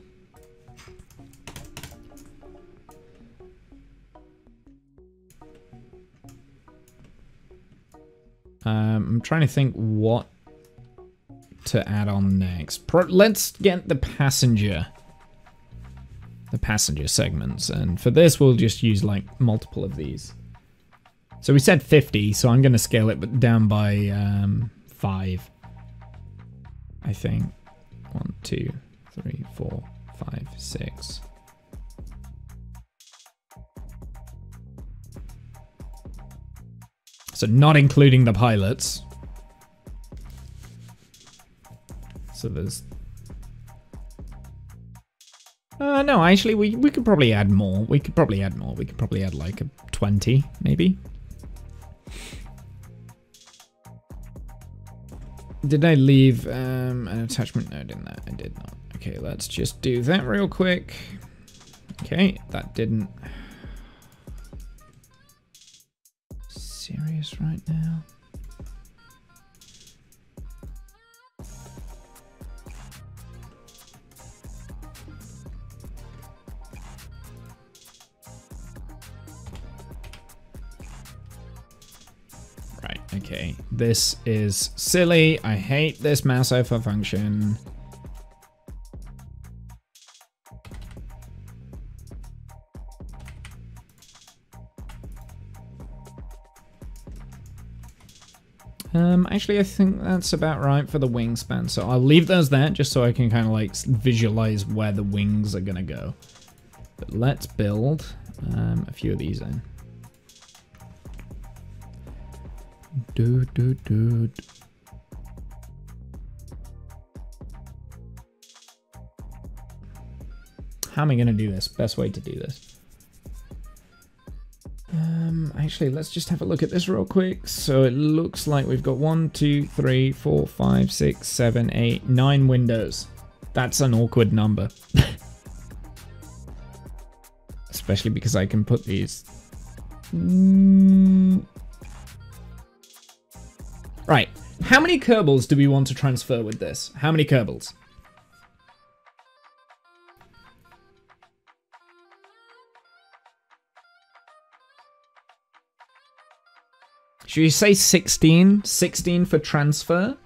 I'm trying to think what to add on next. Let's get the passenger segments, and for this we'll just use like multiple of these. So we said 50, so I'm going to scale it down by 5. I think 1, 2, 3, 4, 5, 6. So not including the pilots. So there's... no, actually, we could probably add more. We could probably add more. We could probably add like a 20, maybe. Did I leave an attachment? No, I didn't. I did not. Okay, let's just do that real quick. Okay, that didn't... Serious right now? Right, okay. This is silly. I hate this mouse over function. Actually, I think that's about right for the wingspan. So I'll leave those there just so I can kind of like visualize where the wings are gonna go. But let's build a few of these in. How am I gonna do this? Best way to do this. Actually, let's just have a look at this real quick. So it looks like we've got 1, 2, 3, 4, 5, 6, 7, 8, 9 windows. That's an awkward number. Especially because I can put these... Right. How many Kerbals do we want to transfer with this? How many Kerbals? Should you say 16? 16 for transfer?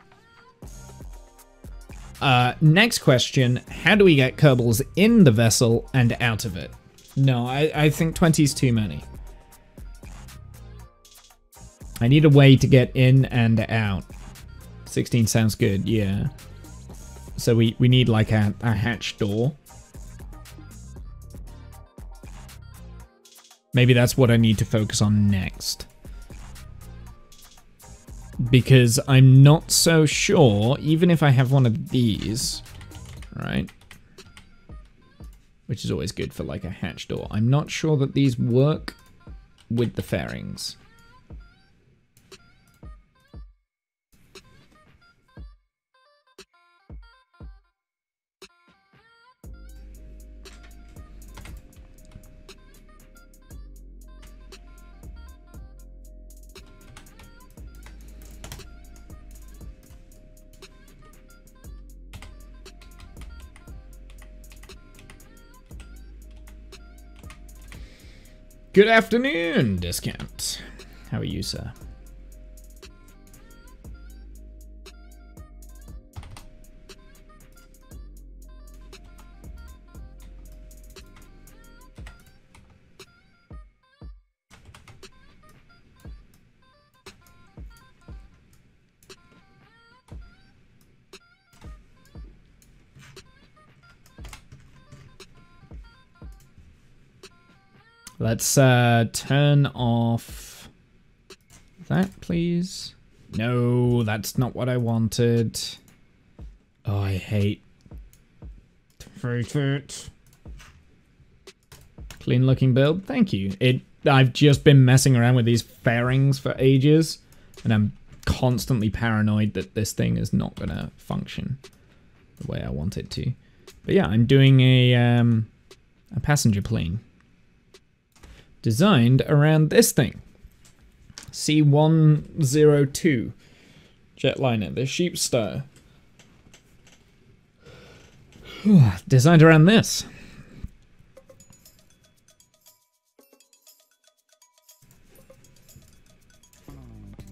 Next question, how do we get Kerbals in the vessel and out of it? No, I think 20 is too many. I need a way to get in and out. 16 sounds good, yeah. So we need like a hatch door. Maybe that's what I need to focus on next. Because I'm not so sure, even if I have one of these, right? Which is always good for like a hatch door. I'm not sure that these work with the fairings. Good afternoon, Discount. How are you, sir? Let's turn off that, please. No, that's not what I wanted. Oh, I hate it. Clean looking build, thank you. I've just been messing around with these fairings for ages, and I'm constantly paranoid that this thing is not gonna function the way I want it to. But yeah, I'm doing a passenger plane. Designed around this thing. C-102 jetliner, the Sheepstar. Designed around this.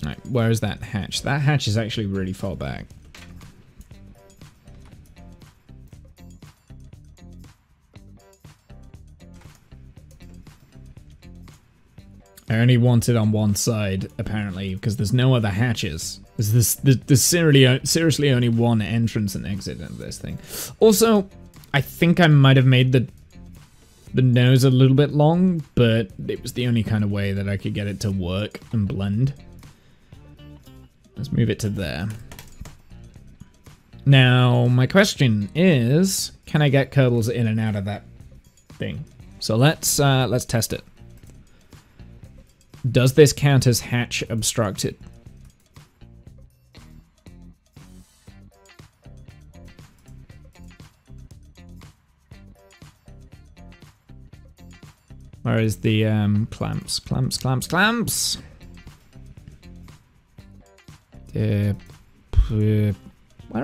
Right, where is that hatch? That hatch is actually really far back. I only want it on one side, apparently, because there's no other hatches. There's seriously only one entrance and exit into this thing. Also, I think I might have made the nose a little bit long, but it was the only kind of way that I could get it to work and blend. Let's move it to there. Now, my question is, can I get Kerbals in and out of that thing? So let's test it. Does this count as hatch obstructed? Where is the clamps? Where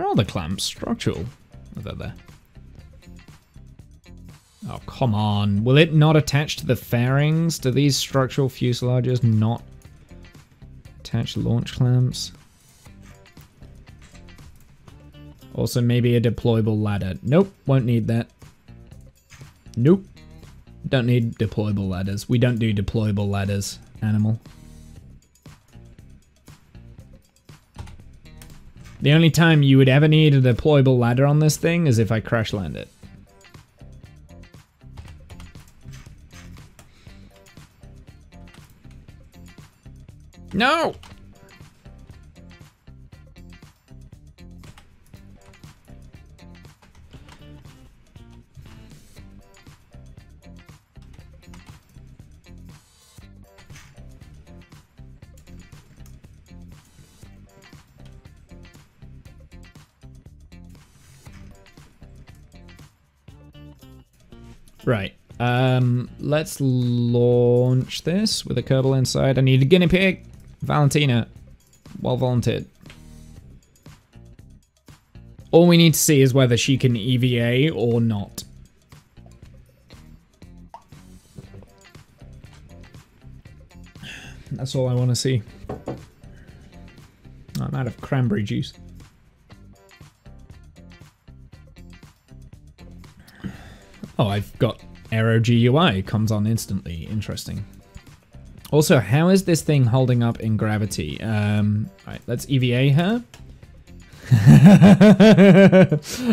are the clamps? Structural. Oh, they're there. Oh, come on. Will it not attach to the fairings? Do these structural fuselages not attach launch clamps? Also, maybe a deployable ladder. Nope, won't need that. Nope. Don't need deployable ladders. We don't do deployable ladders, animal. The only time you would ever need a deployable ladder on this thing is if I crash land it. No! Right. Let's launch this with a Kerbal inside. I need a guinea pig. Valentina. Well volunteered. All we need to see is whether she can EVA or not. That's all I want to see. I'm out of cranberry juice. Oh, I've got Aero GUI. Comes on instantly. Interesting. Also, how is this thing holding up in gravity? Right, let's EVA her.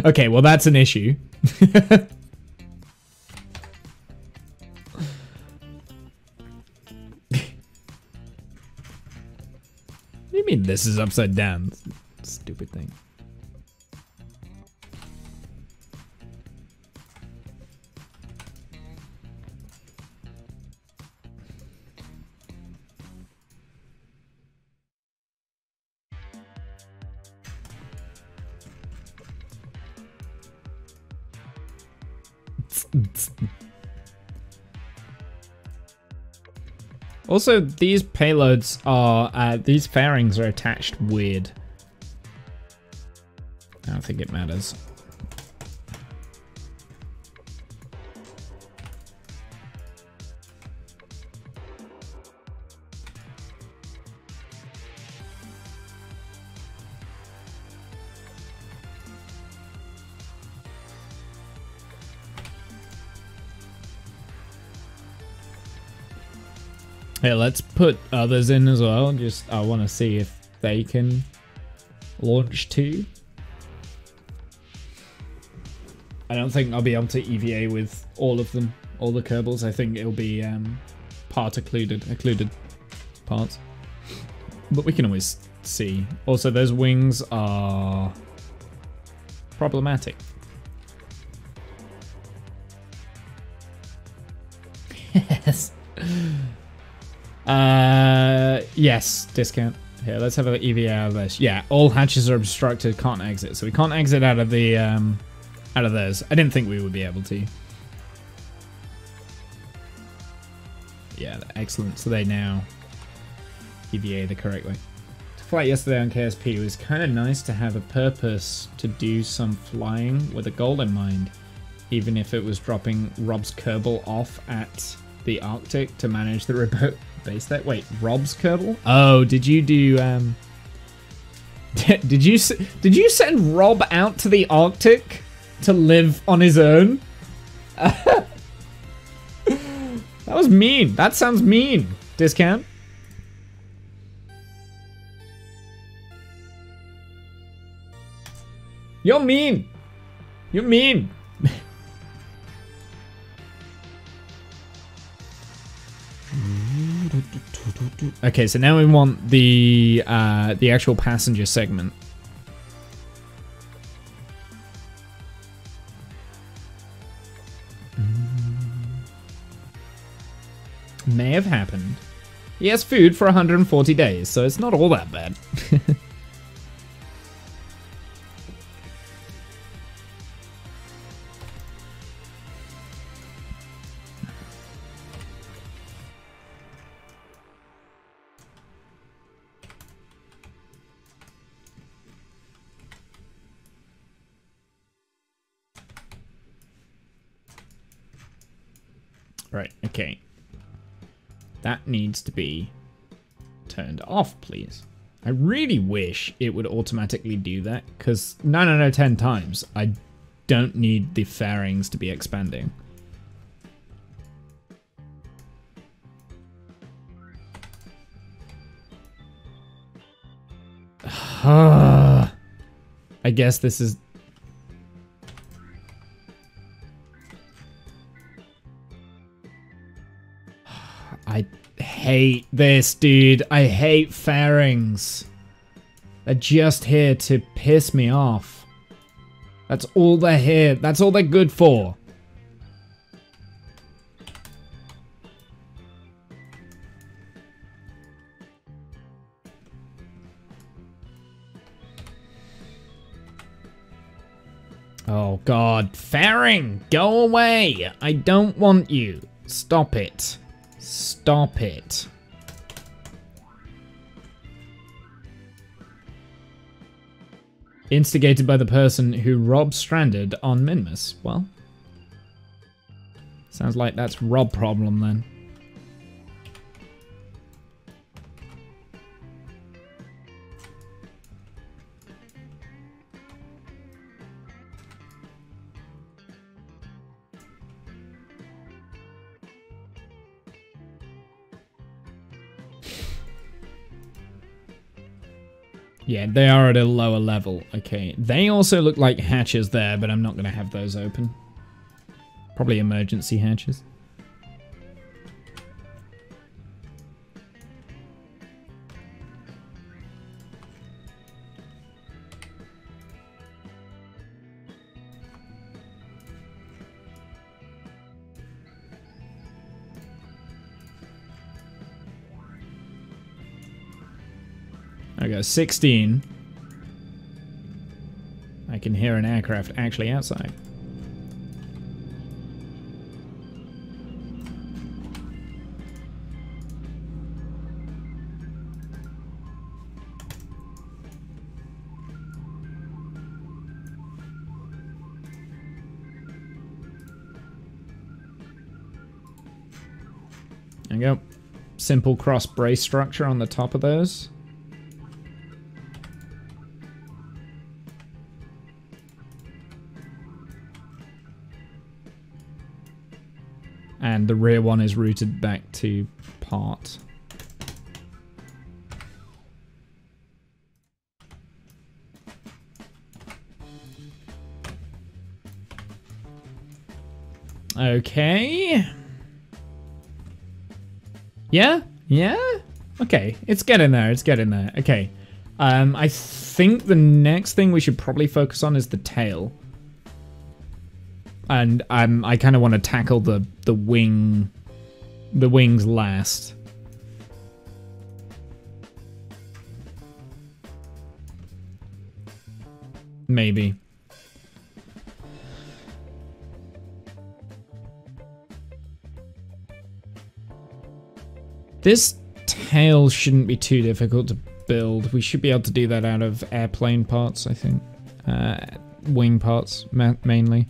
Okay, well that's an issue. What do you mean this is upside down? Stupid thing. Also, these payloads are, these fairings are attached weird. I don't think it matters. Hey, let's put others in as well. Just, I want to see if they can launch too. I don't think I'll be able to EVA with all of them, all the Kerbals. I think it'll be part occluded parts. But we can always see. Also, those wings are problematic. Yes. Yes, discount. Here, let's have an EVA out of this. Yeah, all hatches are obstructed, can't exit. So we can't exit out of the, out of those. I didn't think we would be able to. Yeah, excellent. So they now EVA the correct way. To flight yesterday on KSP, it was kind of nice to have a purpose to do some flying with a goal in mind. Even if it was dropping Rob's Kerbal off at the Arctic to manage the remote base there. Wait, Rob's Kerbal? Oh, did you do did you send Rob out to the Arctic to live on his own? That was mean. That sounds mean. Discount. You're mean. You're mean. Okay, so now we want the actual passenger segment. May have happened. He has food for 140 days, so it's not all that bad. Right, okay. That needs to be turned off, please. I really wish it would automatically do that, because 9 out of 10 times, I don't need the fairings to be expanding. I guess this is... I hate this, dude. I hate fairings. They're just here to piss me off. That's all they're here. That's all they're good for. Oh god. Fairing! Go away! I don't want you. Stop it. Stop it. Instigated by the person who Rob stranded on Minmus. Well, sounds like that's Rob problem then. Yeah, they are at a lower level. Okay, they also look like hatches there, but I'm not going to have those open. Probably emergency hatches. I go 16. I can hear an aircraft actually outside. There you go. Simple cross brace structure on the top of those. And the rear one is routed back to part. Okay. Yeah? Yeah? Okay, it's getting there, it's getting there. Okay. I think the next thing we should probably focus on is the tail. And I kind of want to tackle the wings last. Maybe. This tail shouldn't be too difficult to build. We should be able to do that out of airplane parts, I think. Wing parts, mainly.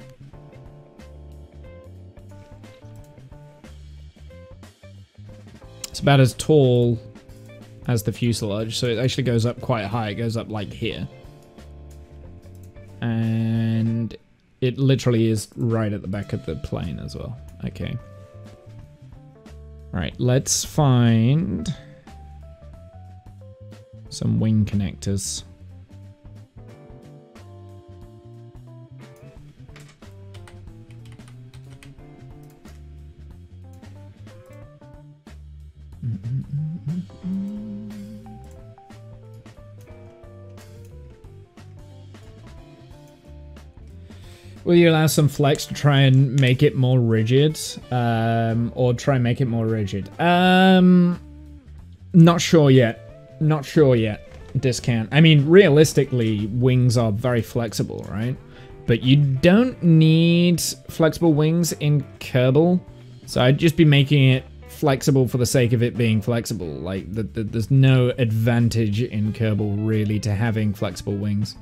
It's about as tall as the fuselage, so it actually goes up quite high. It goes up like here. And it literally is right at the back of the plane as well. Okay. Alright, let's find some wing connectors. Will you allow some flex to try and make it more rigid? Or try and make it more rigid? Not sure yet. Not sure yet. Discount. I mean, realistically, wings are very flexible, right? But you don't need flexible wings in Kerbal. So I'd just be making it flexible for the sake of it being flexible. Like, there's no advantage in Kerbal, really, to having flexible wings.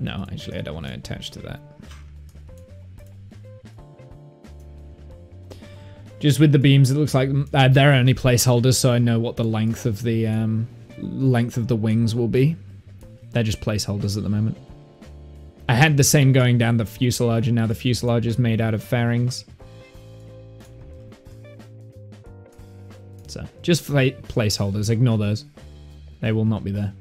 No, actually, I don't want to attach to that. Just with the beams, it looks like they're only placeholders, so I know what the length of the wings will be. They're just placeholders at the moment. I had the same going down the fuselage, and now the fuselage is made out of fairings. So, just placeholders. Ignore those. They will not be there.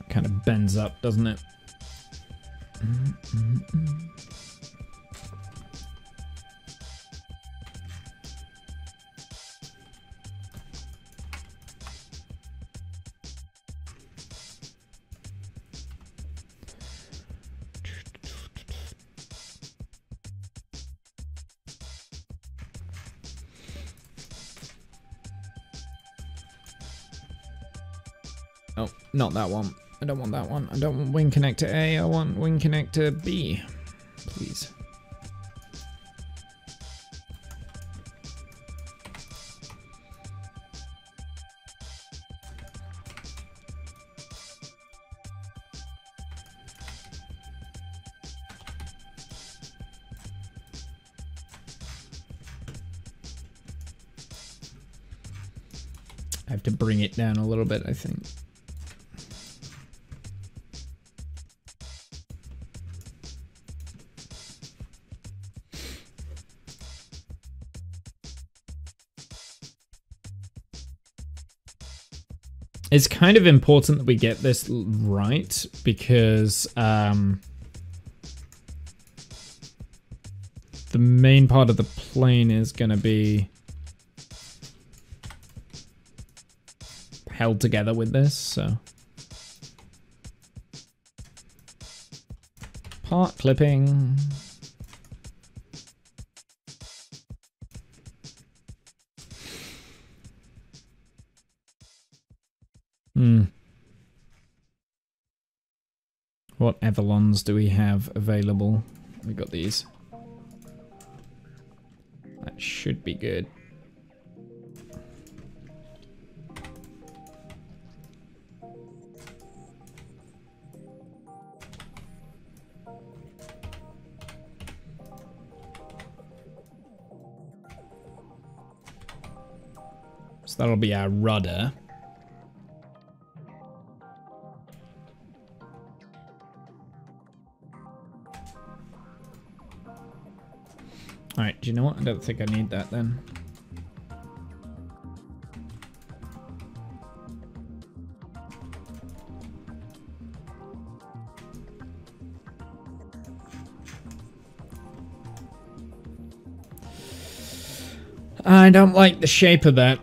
Kind of bends up, doesn't it? Oh, not that one. I don't want that one. I don't want wing connector A. I want wing connector B. Please. I have to bring it down a little bit, I think. It's kind of important that we get this right because the main part of the plane is going to be held together with this, so. Part clipping. What Avalons do we have available? We got these. That should be good. So that'll be our rudder. Alright, do you know what? I don't think I need that then. I don't like the shape of that.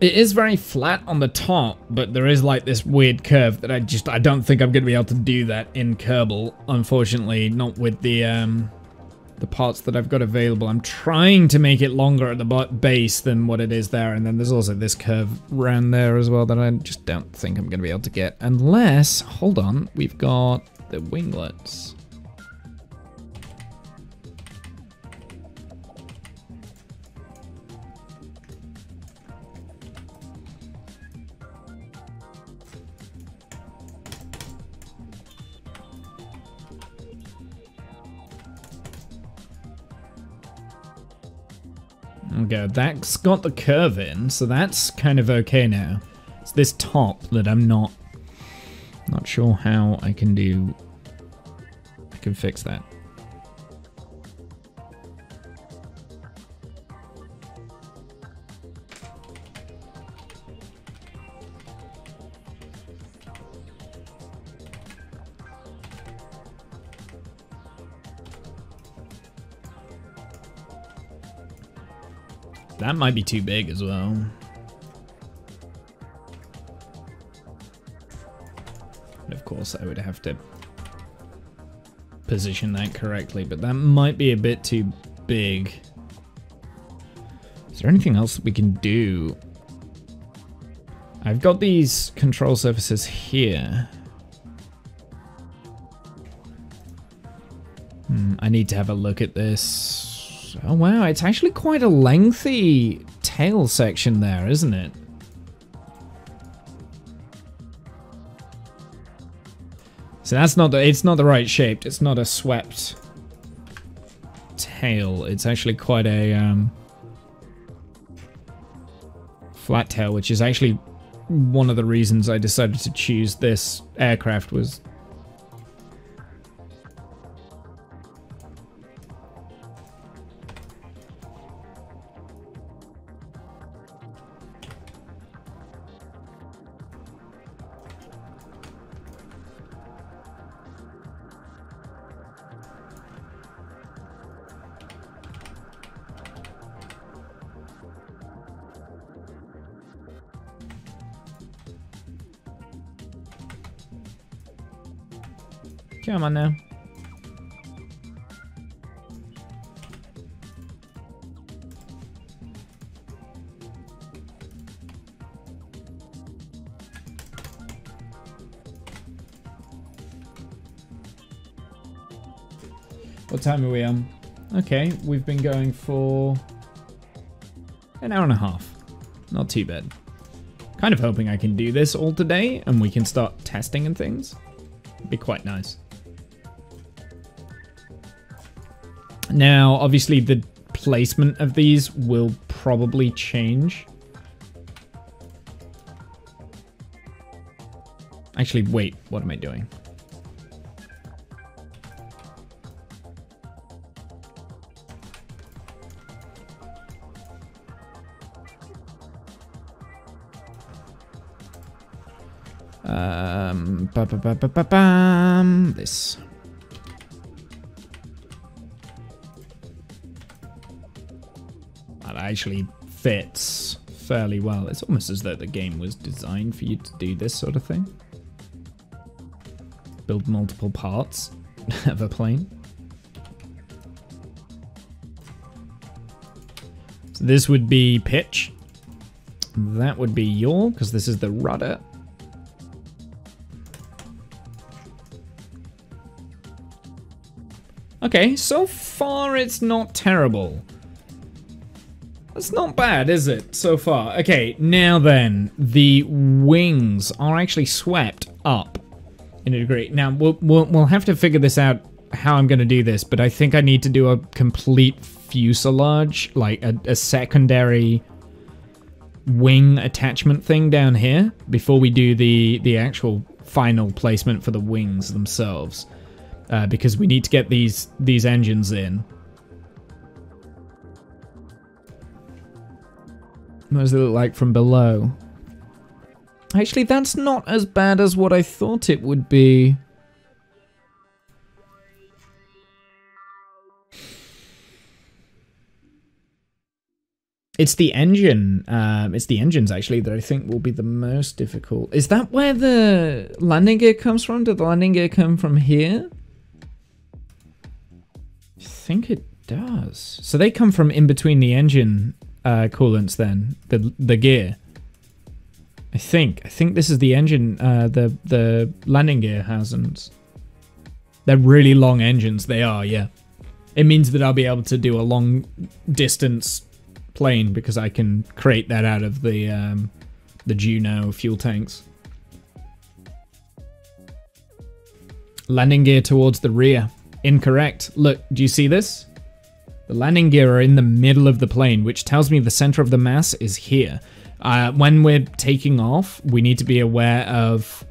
It is very flat on the top, but there is like this weird curve that I don't think I'm going to be able to do that in Kerbal. Unfortunately, not with the parts that I've got available. I'm trying to make it longer at the base than what it is there, and then there's also this curve around there as well that I just don't think I'm going to be able to get. Unless, hold on, we've got the winglets. Okay, that's got the curve in, so that's kind of okay now. It's this top that I'm not sure how I can do. I can fix that. That might be too big as well. And of course, I would have to position that correctly, but that might be a bit too big. Is there anything else that we can do? I've got these control surfaces here. I need to have a look at this. Oh wow, it's actually quite a lengthy tail section there, isn't it? So that's not it's not the right shape. It's not a swept tail. It's actually quite a flat tail, which is actually one of the reasons I decided to choose this aircraft was come on now. What time are we on? Okay, we've been going for an hour and a half. Not too bad. Kind of hoping I can do this all today and we can start testing and things. It'd be quite nice. Now, obviously the placement of these will probably change. Actually, wait, what am I doing? This. That actually fits fairly well. It's almost as though the game was designed for you to do this sort of thing. Build multiple parts of a plane. So this would be pitch. That would be yaw, because this is the rudder. Okay, so far it's not terrible. That's not bad, is it, so far? Okay, now then, the wings are actually swept up in a degree. Now, we'll have to figure this out, how I'm going to do this, but I think I need to do a complete fuselage, like a secondary wing attachment thing down here, before we do the actual final placement for the wings themselves. Because we need to get these engines in. What does it look like from below? Actually, that's not as bad as what I thought it would be. It's the engine. It's the engines, actually, that I think will be the most difficult. Is that where the landing gear comes from? Did the landing gear come from here? I think it does. So they come from in between the engine coolants then, the gear. I think this is the engine, the landing gear housings. They're really long engines, they are, yeah. It means that I'll be able to do a long distance plane because I can create that out of the Juno fuel tanks. Landing gear towards the rear. Incorrect. Look, do you see this? The landing gear are in the middle of the plane, which tells me the center of the mass is here. When we're taking off, we need to be aware of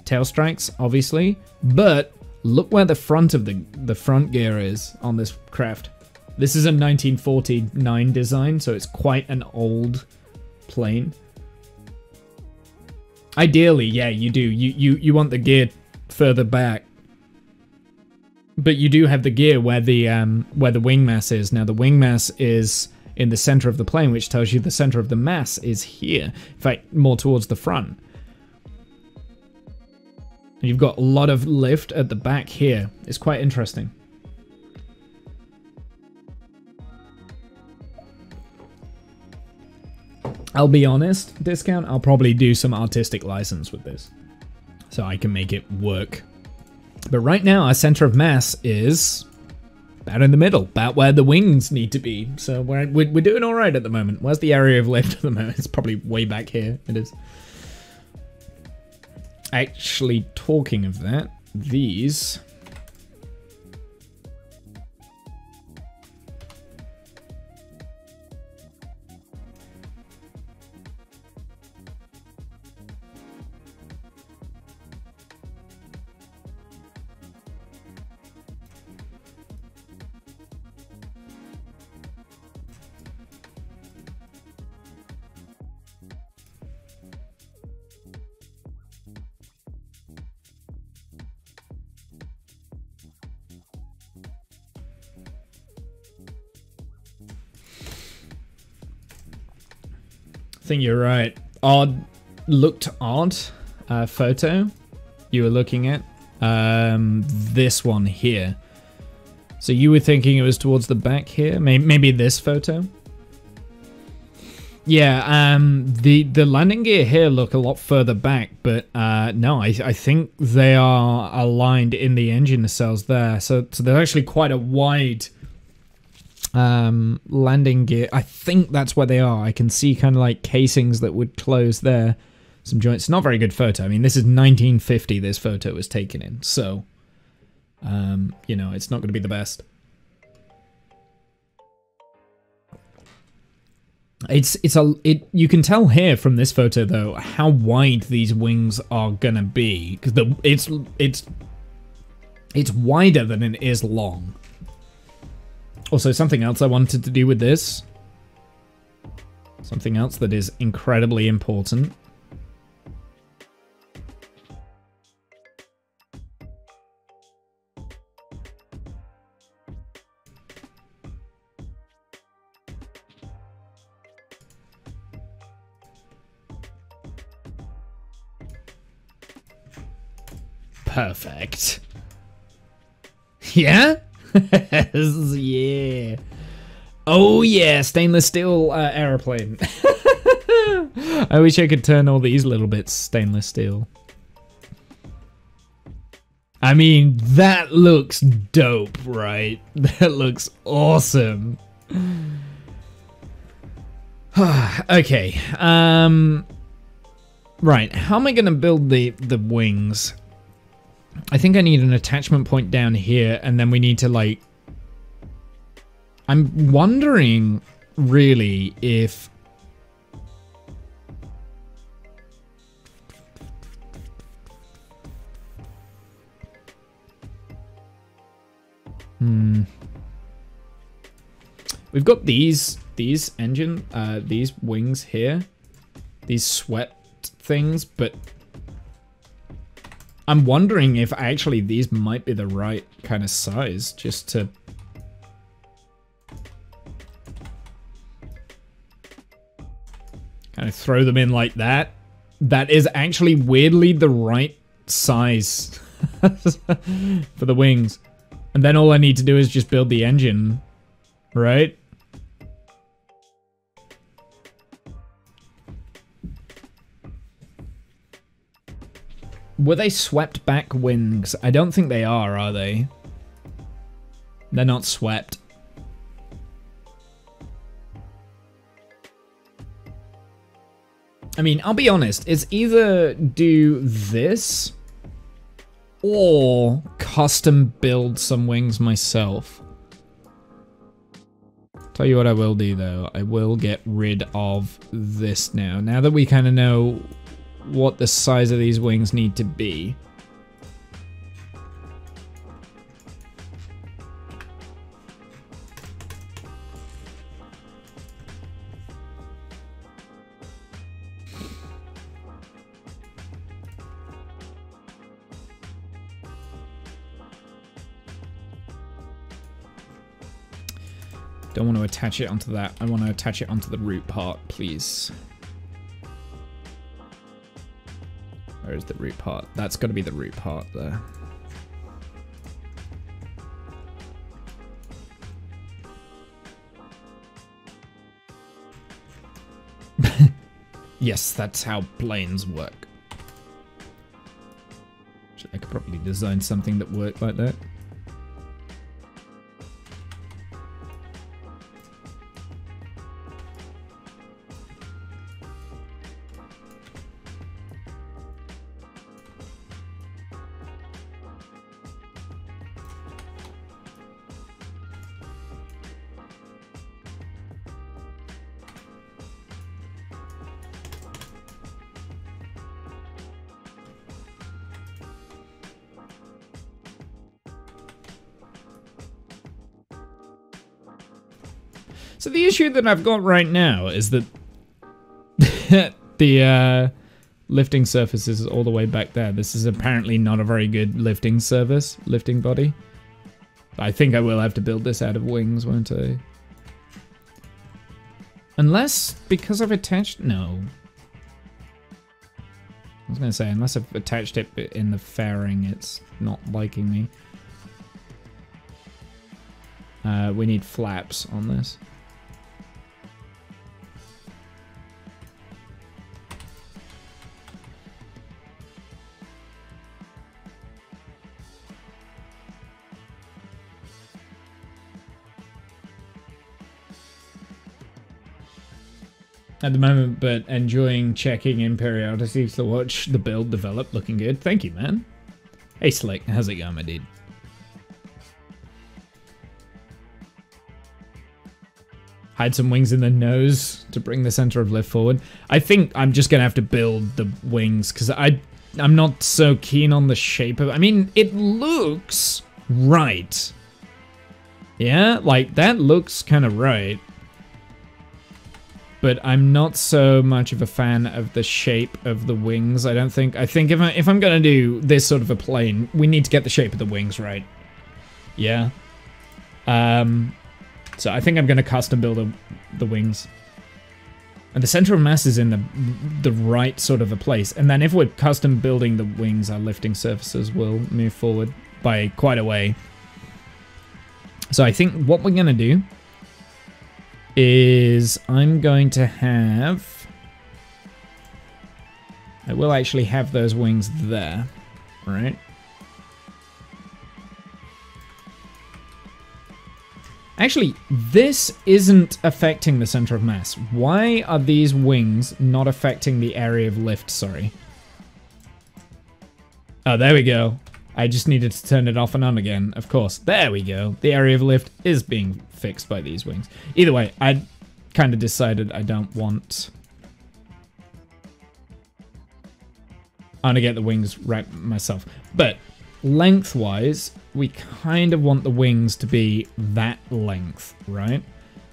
tail strikes, obviously, but look where the front of the front gear is on this craft. This is a 1949 design, so it's quite an old plane. Ideally, yeah, you do. You want the gear further back. But you do have the gear where the wing mass is. Now the wing mass is in the center of the plane, which tells you the center of the mass is here. In fact, more towards the front. And you've got a lot of lift at the back here. It's quite interesting. I'll be honest, Discount, I'll probably do some artistic license with this, so I can make it work. But right now, our center of mass is about in the middle, about where the wings need to be. So we're doing all right at the moment. Where's the area of lift at the moment? It's probably way back here. It is. Actually, talking of that, these... I think you're right. Looked odd photo you were looking at. This one here. So you were thinking it was towards the back here? Maybe this photo? Yeah, the landing gear here look a lot further back, but no, I think they are aligned in the engine nacelles there. So there's actually quite a wide landing gear. I think that's where they are. I can see kind of like casings that would close there. Some joints. Not very good photo. I mean, this is 1950 this photo was taken in, so you know, it's not going to be the best. You can tell here from this photo though how wide these wings are gonna be, because it's wider than it is long. Also, something else I wanted to do with this, something else that is incredibly important. Perfect. Yeah? Yeah. Oh yeah, stainless steel aeroplane. I wish I could turn all these little bits stainless steel. I mean, that looks dope, right? That looks awesome. Okay. Right, how am I gonna build the wings? I think I need an attachment point down here, and then we need to, like... I'm wondering, really, if... We've got these wings here. These swept things, but... I'm wondering if actually these might be the right kind of size, just to... kind of throw them in like that. That is actually weirdly the right size for the wings. And then all I need to do is just build the engine, right? Were they swept back wings? I don't think they are they? They're not swept. I mean, I'll be honest, it's either do this or custom build some wings myself. Tell you what I will do though, I will get rid of this now. Now that we kind of know what the size of these wings need to be. Don't want to attach it onto that. I want to attach it onto the root part, please. Where is the root part? That's got to be the root part there. Yes, that's how planes work. I could probably design something that worked like that. So the issue that I've got right now is that the lifting surface is all the way back there. This is apparently not a very good lifting body. I think I will have to build this out of wings, won't I? Unless, because I've attached... No. I was going to say, unless I've attached it in the fairing, it's not liking me. We need flaps on this. at the moment, but enjoying checking in periodically to watch the build develop. Looking good. Thank you, man. Hey, Slick. How's it going, my dude? Hide some wings in the nose to bring the center of lift forward. I think I'm just going to have to build the wings because I'm not so keen on the shape of it. I mean, it looks right. Yeah, like that looks kind of right. But I'm not so much of a fan of the shape of the wings, I don't think. I think if I'm going to do this sort of a plane, we need to get the shape of the wings right. Yeah. So I think I'm going to custom build the wings. And the center of mass is in the right sort of a place. And then if we're custom building the wings, our lifting surfaces will move forward by quite a way. So I think what we're going to do is I'm going to have... I will actually have those wings there, right? Actually, this isn't affecting the center of mass. Why are these wings not affecting the area of lift? Sorry. Oh, there we go. I just needed to turn it off and on again, of course. There we go. The area of lift is being fixed by these wings. Either way, I kind of decided I don't want... I'm gonna get the wings right myself. But lengthwise, we kind of want the wings to be that length, right?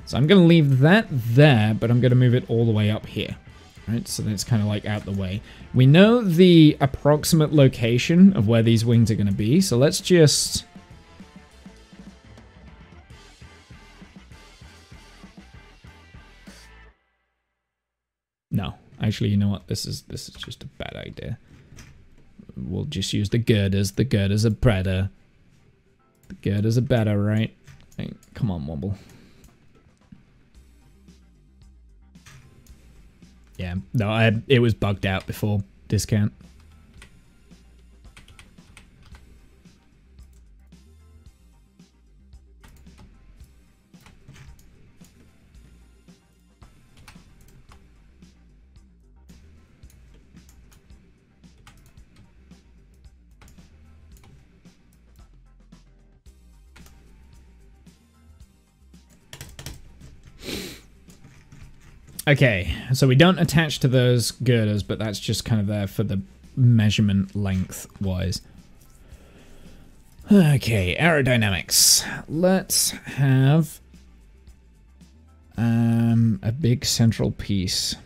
So I'm gonna leave that there, but I'm gonna move it all the way up here. Right, so that's kind of like out the way. We know the approximate location of where these wings are going to be, so let's just... No, actually, you know what? This is just a bad idea. We'll just use the girders. The girders are better. The girders are better, right? Hey, come on, Womble. Yeah, no, it was bugged out before discount. Okay, so we don't attach to those girders, but that's just kind of there for the measurement length-wise. Okay, aerodynamics. Let's have a big central piece.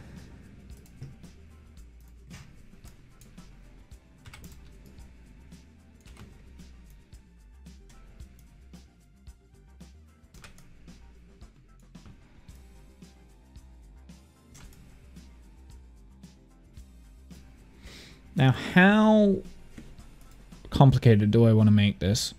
Now, how complicated do I want to make this?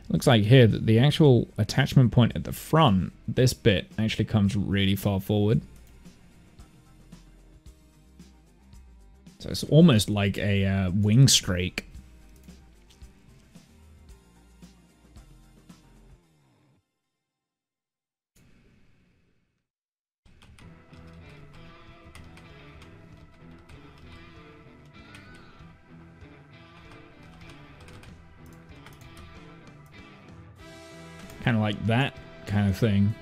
Looks like here that the actual attachment point at the front, this bit, actually comes really far forward. So it's almost like a wing strake. Kind of like that kind of thing.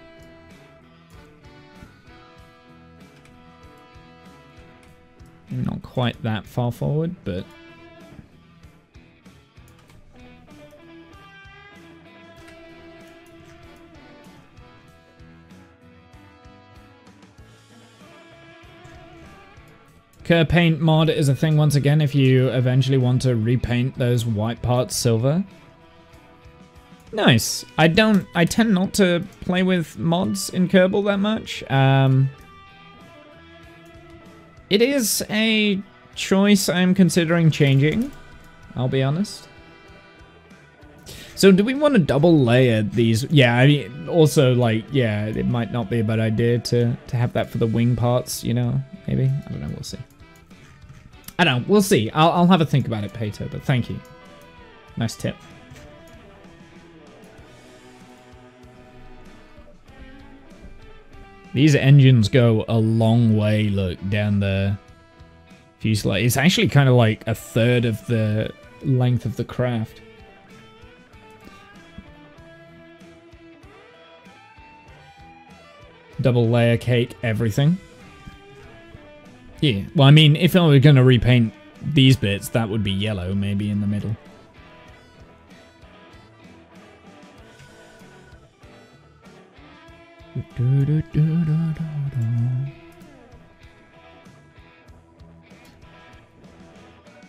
Not quite that far forward, but... Kerr Paint mod is a thing once again if you eventually want to repaint those white parts silver. Nice. I tend not to play with mods in Kerbal that much. It is a choice I'm considering changing, I'll be honest. So do we want to double layer these? Yeah, I mean, also, like, yeah, it might not be a bad idea to have that for the wing parts, you know, maybe? I don't know, we'll see. I don't know, we'll see. I'll have a think about it, Pato, but thank you. Nice tip. These engines go a long way, look, down the fuselage. It's actually kind of like a third of the length of the craft. Double layer cake, everything. Yeah, well, I mean, if I were going to repaint these bits, that would be yellow, maybe in the middle.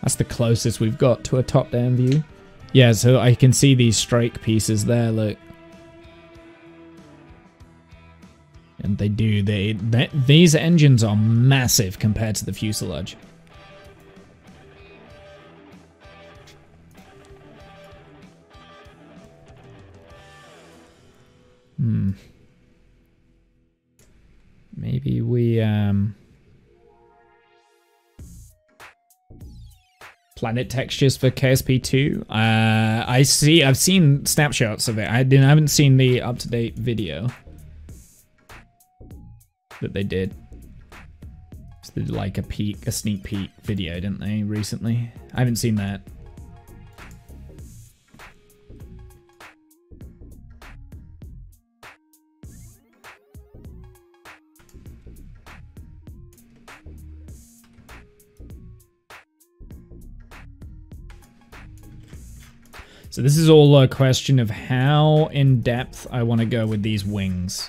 That's the closest we've got to a top-down view. Yeah, so I can see these strike pieces there, look. And they do, these engines are massive compared to the fuselage. Maybe we, planet textures for KSP2. I've seen snapshots of it. I haven't seen the up-to-date video that they did. So they did like a sneak peek video, didn't they, recently? I haven't seen that. So this is all a question of how in depth I want to go with these wings.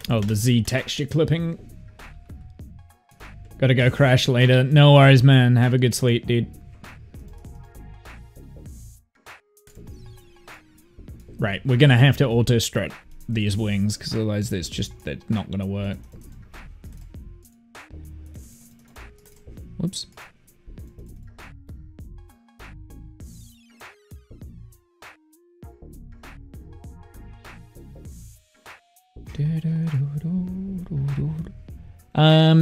Oh, the Z texture clipping. Gotta go crash later. No worries, man. Have a good sleep, dude. Right, we're gonna have to auto-strut these wings, because otherwise that's not gonna work. Whoops.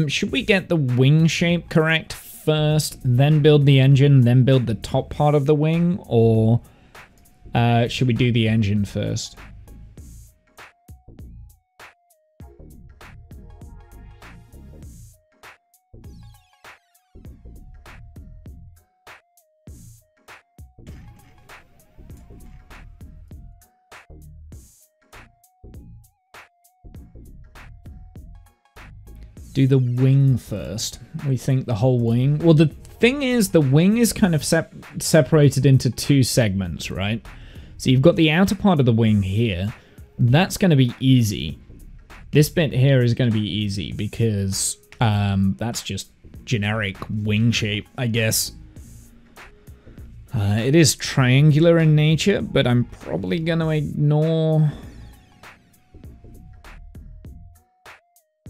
Should we get the wing shape correct first, then build the engine, then build the top part of the wing, or should we do the engine first? Do the wing first. We think the whole wing. Well, the thing is, the wing is kind of separated into two segments, right? So you've got the outer part of the wing here. That's going to be easy. This bit here is going to be easy because that's just generic wing shape, I guess. It is triangular in nature, but I'm probably going to ignore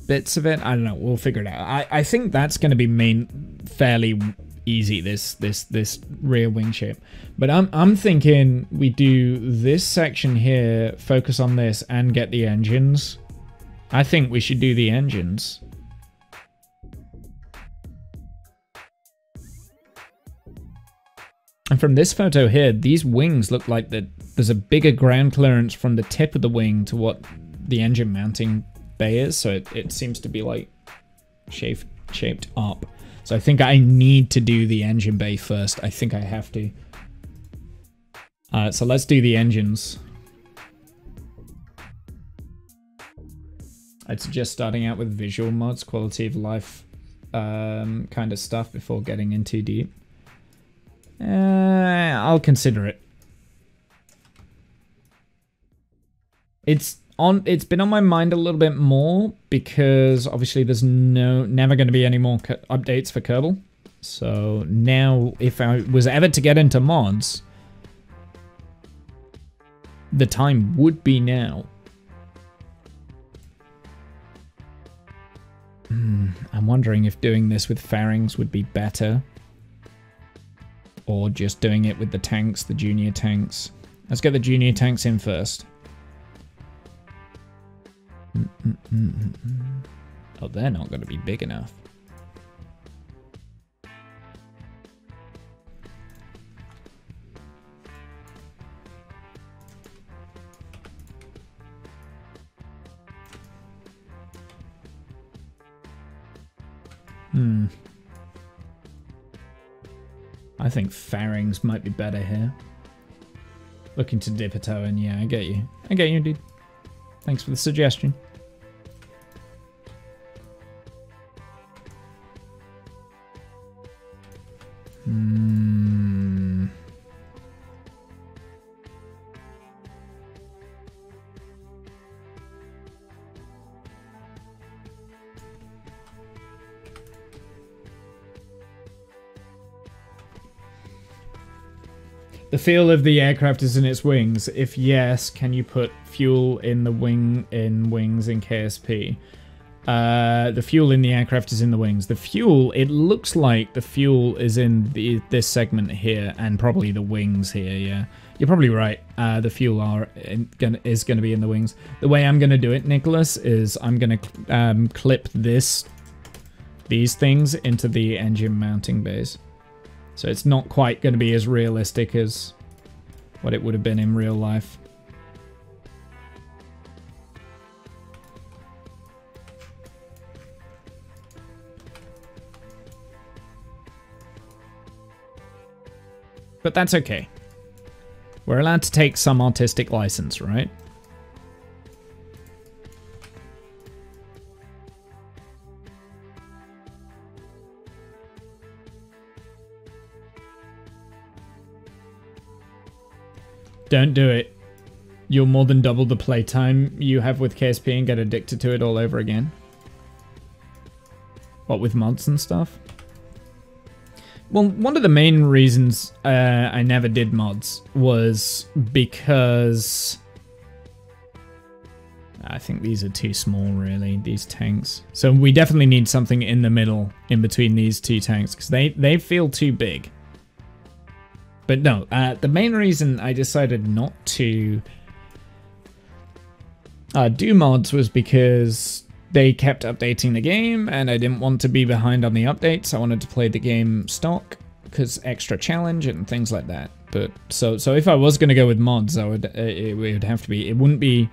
bits of it. I don't know. We'll figure it out. I think that's going to be fairly easy. This rear wing shape. But I'm thinking we do this section here, focus on this, and get the engines. I think we should do the engines. And from this photo here, these wings look like there's a bigger ground clearance from the tip of the wing to what the engine mounting bay is, so it seems to be like shaped up. So I think I need to do the engine bay first. I think I have to. So let's do the engines. I'd suggest starting out with visual mods, quality of life kind of stuff before getting in too deep. I'll consider it. It's been on my mind a little bit more because obviously there's never going to be any more updates for Kerbal. So now, if I was ever to get into mods, the time would be now. I'm wondering if doing this with Pharynx would be better. Or just doing it with the tanks, the junior tanks. Let's get the junior tanks in first. Oh, they're not going to be big enough. I think Pharynx might be better here. Looking to dip a toe in, yeah, I get you. I get you, dude. Thanks for the suggestion. The feel of the aircraft is in its wings. If yes, can you put fuel in the wings in KSP? The fuel in the aircraft is in the wings. The fuel, it looks like the fuel is in this segment here and probably the wings here, yeah. You're probably right. The fuel is going to be in the wings. The way I'm going to do it, Nicholas, is I'm going to clip these things into the engine mounting bays. So it's not quite going to be as realistic as what it would have been in real life. But that's okay. We're allowed to take some artistic license, right? Don't do it. You'll more than double the playtime you have with KSP and get addicted to it all over again. What, with mods and stuff? Well, one of the main reasons I never did mods was because I think these are too small, really, these tanks. So we definitely need something in the middle, in between these two tanks, because they feel too big. But no, the main reason I decided not to do mods was because they kept updating the game and I didn't want to be behind on the updates. I wanted to play the game stock because extra challenge and things like that. But so if I was going to go with mods, I would it would have to be, it wouldn't be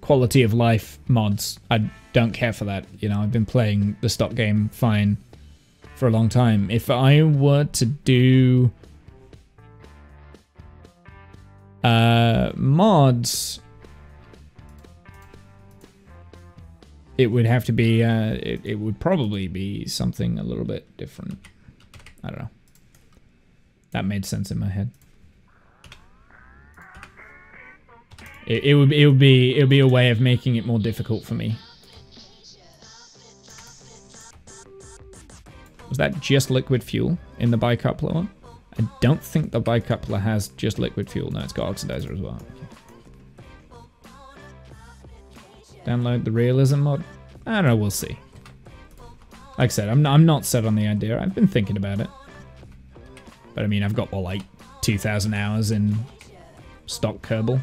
quality of life mods. I don't care for that. You know, I've been playing the stock game fine for a long time. If I were to do mods, it would have to be, it would probably be something a little bit different. I don't know. That made sense in my head. It would be a way of making it more difficult for me. Was that just liquid fuel in the bicoupler one? I don't think the bicoupler has just liquid fuel. No, it's got oxidizer as well. Okay. Download the realism mod? I don't know, we'll see. Like I said, I'm not set on the idea. I've been thinking about it. But I mean, I've got, well, like 2,000 hours in stock Kerbal.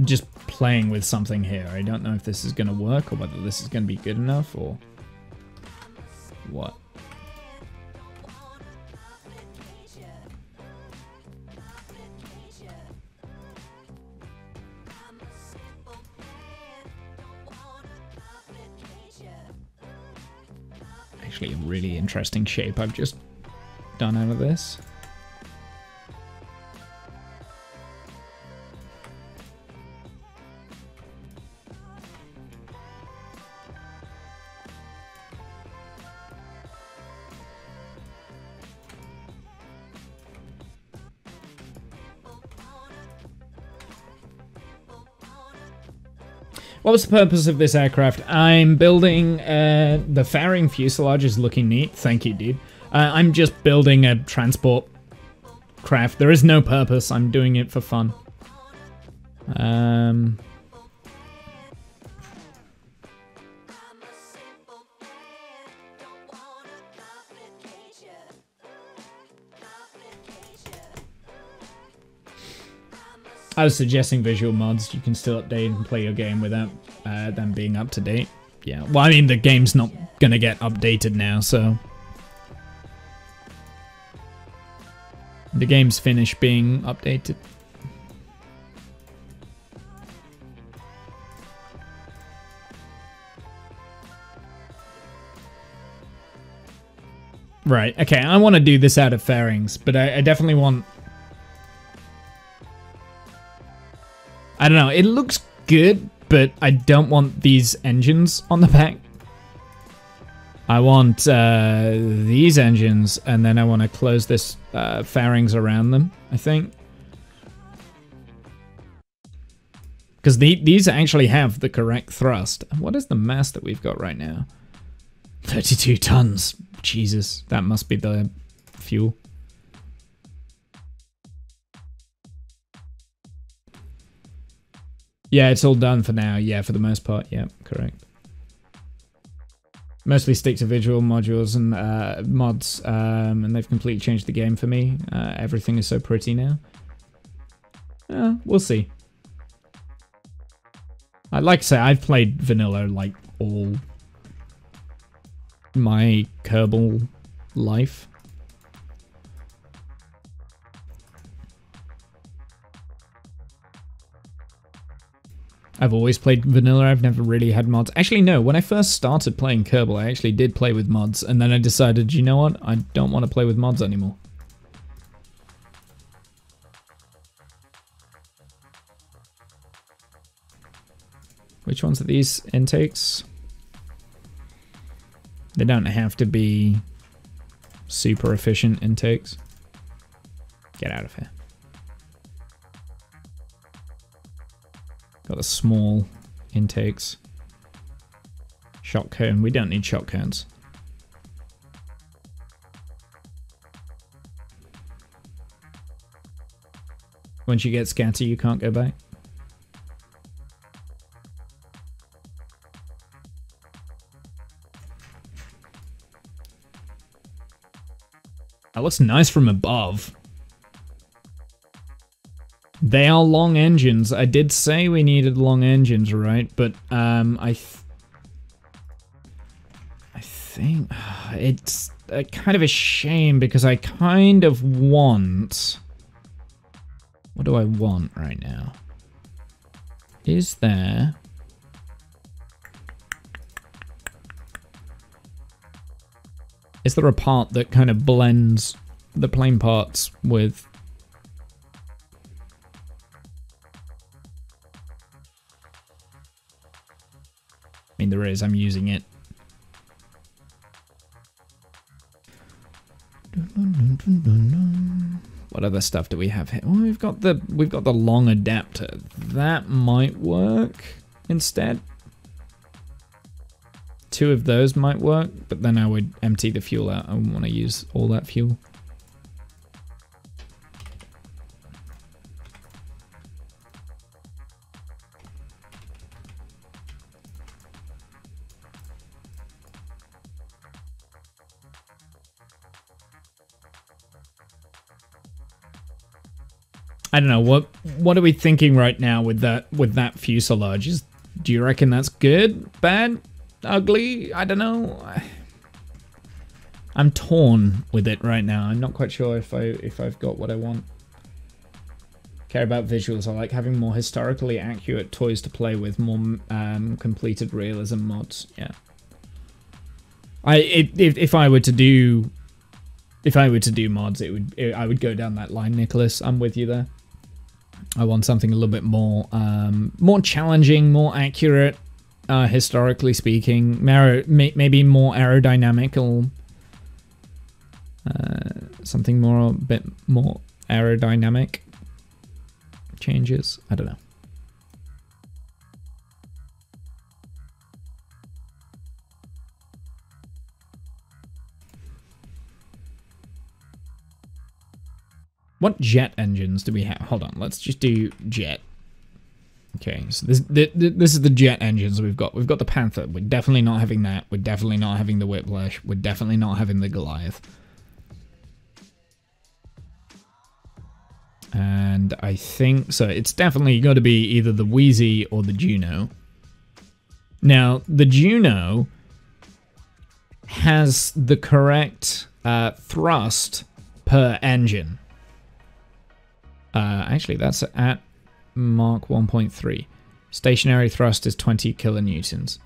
Just playing with something here. I don't know if this is going to work or whether this is going to be good enough or what. Actually, a really interesting shape I've just done out of this. What was the purpose of this aircraft? I'm building, the fairing fuselage is looking neat. Thank you, dude. I'm just building a transport craft. There is no purpose. I'm doing it for fun. I was suggesting visual mods. You can still update and play your game without them being up to date. Yeah, well, I mean, the game's not gonna get updated now, so... The game's finished being updated. Right, okay, I want to do this out of fairings, but I definitely want... I don't know, it looks good, but I don't want these engines on the back. I want these engines, and then I want to close this fairings around them, I think. Because these actually have the correct thrust. What is the mass that we've got right now? 32 tons. Jesus, that must be the fuel. Yeah, it's all done for now. Yeah, for the most part. Yeah, correct. Mostly stick to visual modules and mods, and they've completely changed the game for me. Everything is so pretty now. We'll see. Like I say, I've played vanilla like all my Kerbal life. I've always played vanilla, I've never really had mods. Actually, no, when I first started playing Kerbal, I actually did play with mods, and then I decided, you know what, I don't want to play with mods anymore. Which ones are these intakes? They don't have to be super efficient intakes. Get out of here. Got the small intakes. Shot cone. We don't need shot cones. Once you get scatter, you can't go back. That looks nice from above. They are long engines. I did say we needed long engines, right? But I think it's kind of a shame because I kind of want... What do I want right now? Is there... Is there a part that kind of blends the plane parts with... I mean, there is. I'm using it. What other stuff do we have here? Well, we've got the long adapter. That might work instead. 2 of those might work, but then I would empty the fuel out. I wouldn't want to use all that fuel. I don't know, what are we thinking right now with that fuselage? Do you reckon that's good? Bad? Ugly? I don't know. I'm torn with it right now. I'm not quite sure if I've got what I want. Care about visuals. I like having more historically accurate toys to play with, more completed realism mods. Yeah. If I were to do mods, I would go down that line, Nicholas. I'm with you there. I want something a little bit more more challenging, more accurate, historically speaking, maybe more aerodynamical, something a bit more aerodynamic changes. I don't know. What jet engines do we have? Hold on, let's just do jet. Okay, so this is the jet engines we've got. We've got the Panther. We're definitely not having that. We're definitely not having the Whiplash. We're definitely not having the Goliath. And I think, so it's definitely got to be either the Wheezy or the Juno. Now, the Juno has the correct thrust per engine. Actually, that's at Mark 1.3. Stationary thrust is 20 kilonewtons.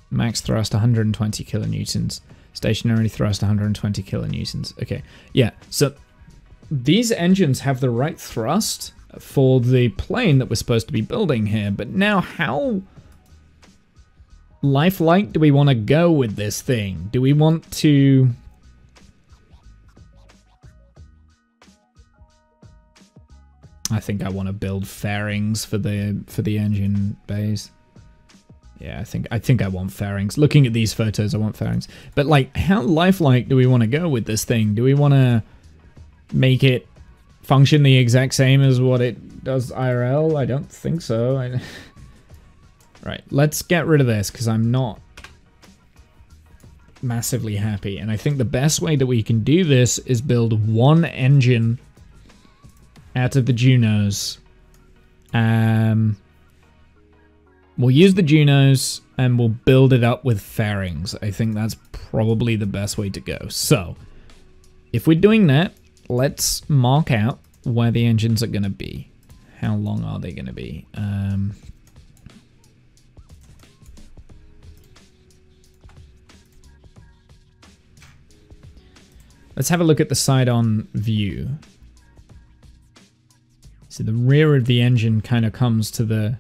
Max thrust 120 kilonewtons. Stationary thrust 120 kilonewtons. Okay, yeah, so these engines have the right thrust for the plane that we're supposed to be building here, but now how lifelike do we want to go with this thing? Do we want to... I think I want to build fairings for the engine bays. Yeah, I think I want fairings. Looking at these photos, I want fairings. But like, how lifelike do we want to go with this thing? Do we want to make it function the exact same as what it does IRL? I don't think so. Right, let's get rid of this because I'm not massively happy. And I think the best way that we can do this is build one engine out of the Junos. We'll use the Junos and we'll build it up with fairings. I think that's probably the best way to go. So, if we're doing that, let's mark out where the engines are going to be. How long are they going to be? Let's have a look at the side-on view. So the rear of the engine kind of comes to the...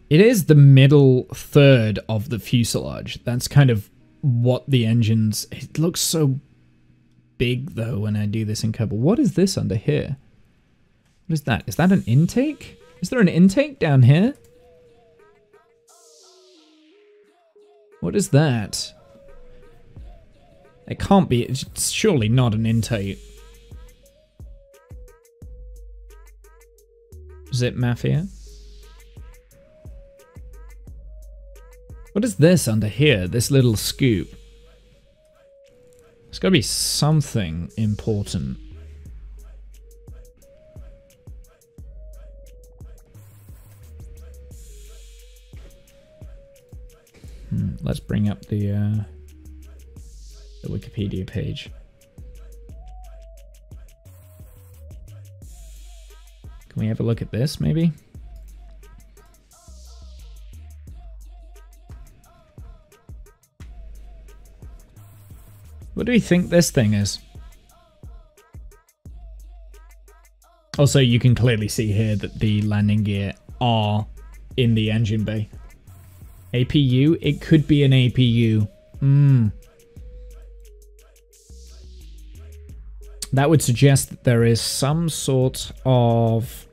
It is the middle third of the fuselage. That's kind of what the engines... It looks so big, though, when I do this in Kerbal. What is this under here? What is that? Is that an intake? Is there an intake down here? What is that? It can't be. It's surely not an intake. Zip Mafia. What is this under here? This little scoop. It's got to be something important. Let's bring up the Wikipedia page. Can we have a look at this, maybe? What do we think this thing is? Also, you can clearly see here that the landing gear are in the engine bay. APU? It could be an APU. That would suggest that there is some sort of...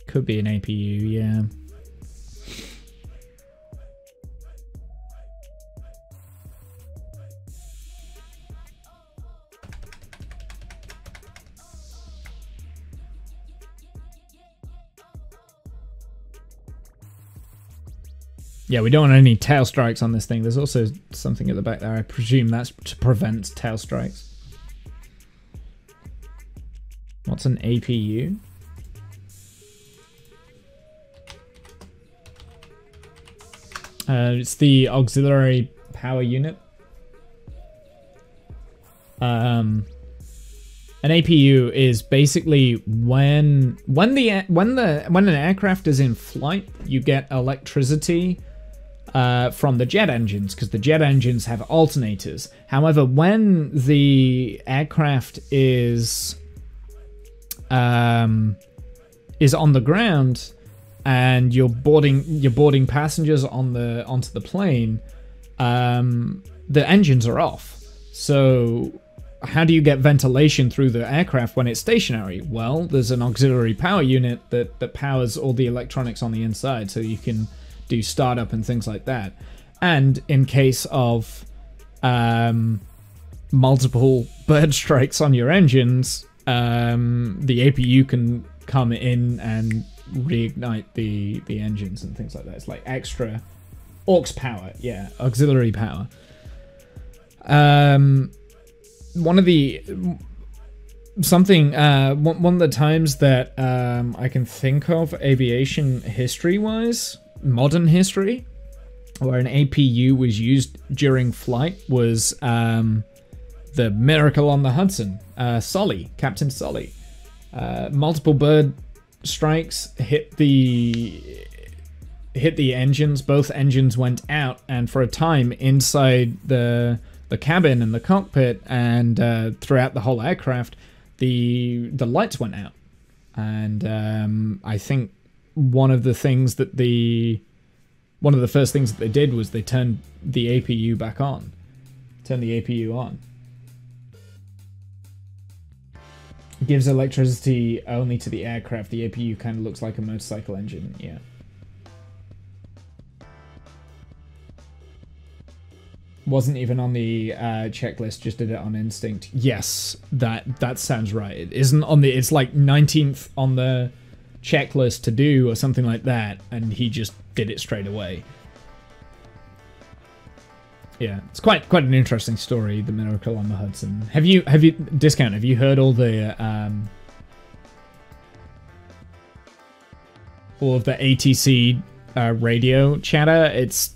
Could be an APU, yeah. Yeah, we don't want any tail strikes on this thing. There's also something at the back there. I presume that's to prevent tail strikes. What's an APU? It's the auxiliary power unit. An APU is basically when an aircraft is in flight, you get electricity from the jet engines, because the jet engines have alternators. However, when the aircraft is on the ground and you're boarding passengers onto the plane, the engines are off. So how do you get ventilation through the aircraft when it's stationary? Well, there's an auxiliary power unit that powers all the electronics on the inside, so you can do startup and things like that. And in case of multiple bird strikes on your engines, the APU can come in and reignite the engines and things like that. It's like extra aux power, yeah, auxiliary power. One of the times that I can think of aviation history-wise, modern history, where an APU was used during flight was the Miracle on the Hudson, Sully, Captain Sully. Multiple bird strikes hit the engines. Both engines went out, and for a time inside the cabin and the cockpit and throughout the whole aircraft, the lights went out. And I think one of the first things that they did was they turned the APU back on. Turn the APU on. Gives electricity only to the aircraft. The APU kind of looks like a motorcycle engine, yeah. Wasn't even on the checklist, just did it on instinct. Yes, that sounds right. It isn't on the, it's like 19th on the checklist to do or something like that, and he just did it straight away. Yeah, it's quite an interesting story, the Miracle on the Hudson. Have you Discount, have you heard all of the ATC radio chatter? It's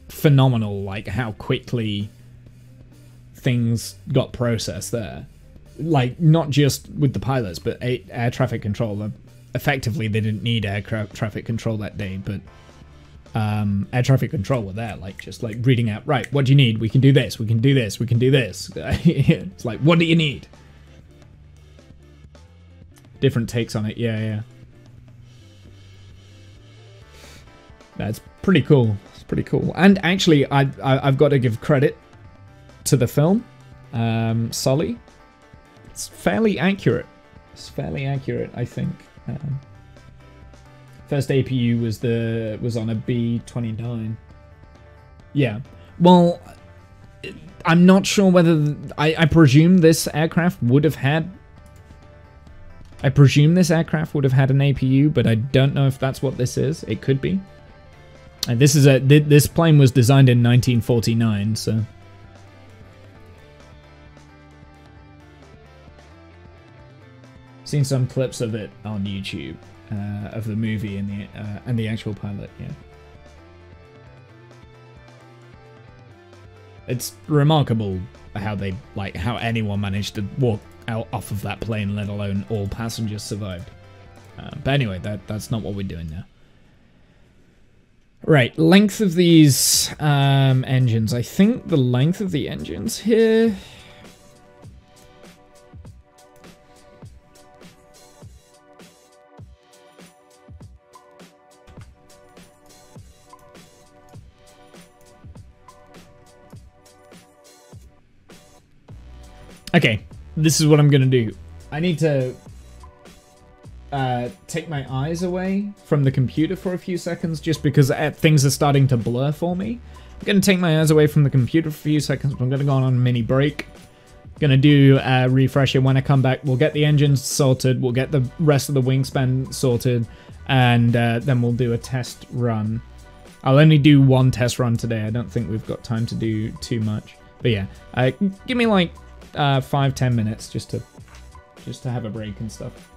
phenomenal, like how quickly things got processed there. Like, not just with the pilots, but air traffic control. Effectively, they didn't need air traffic control that day, but air traffic control were there, like, just like reading out, right, what do you need? We can do this, we can do this, we can do this. It's like, what do you need? Different takes on it, yeah. That's pretty cool. It's pretty cool. And actually, I've got to give credit to the film, Sully. It's fairly accurate. It's fairly accurate, I think. First APU was on a B-29. Yeah. Well, I'm not sure whether I presume this aircraft would have had. I presume this aircraft would have had an APU, but I don't know if that's what this is. It could be. And this plane was designed in 1949, so. Seen some clips of it on YouTube, of the movie and the actual pilot. Yeah, it's remarkable how anyone managed to walk out off of that plane, let alone all passengers survived. But anyway, that's not what we're doing now. Right, length of these engines. I think the length of the engines here. Okay, this is what I'm gonna do. I need to take my eyes away from the computer for a few seconds, just because things are starting to blur for me. I'm gonna take my eyes away from the computer for a few seconds. I'm gonna go on a mini break. Gonna do a refresher. When I come back, we'll get the engines sorted, we'll get the rest of the wingspan sorted, and then we'll do a test run. I'll only do one test run today. I don't think we've got time to do too much. But yeah, give me like 5-10 minutes just to have a break and stuff.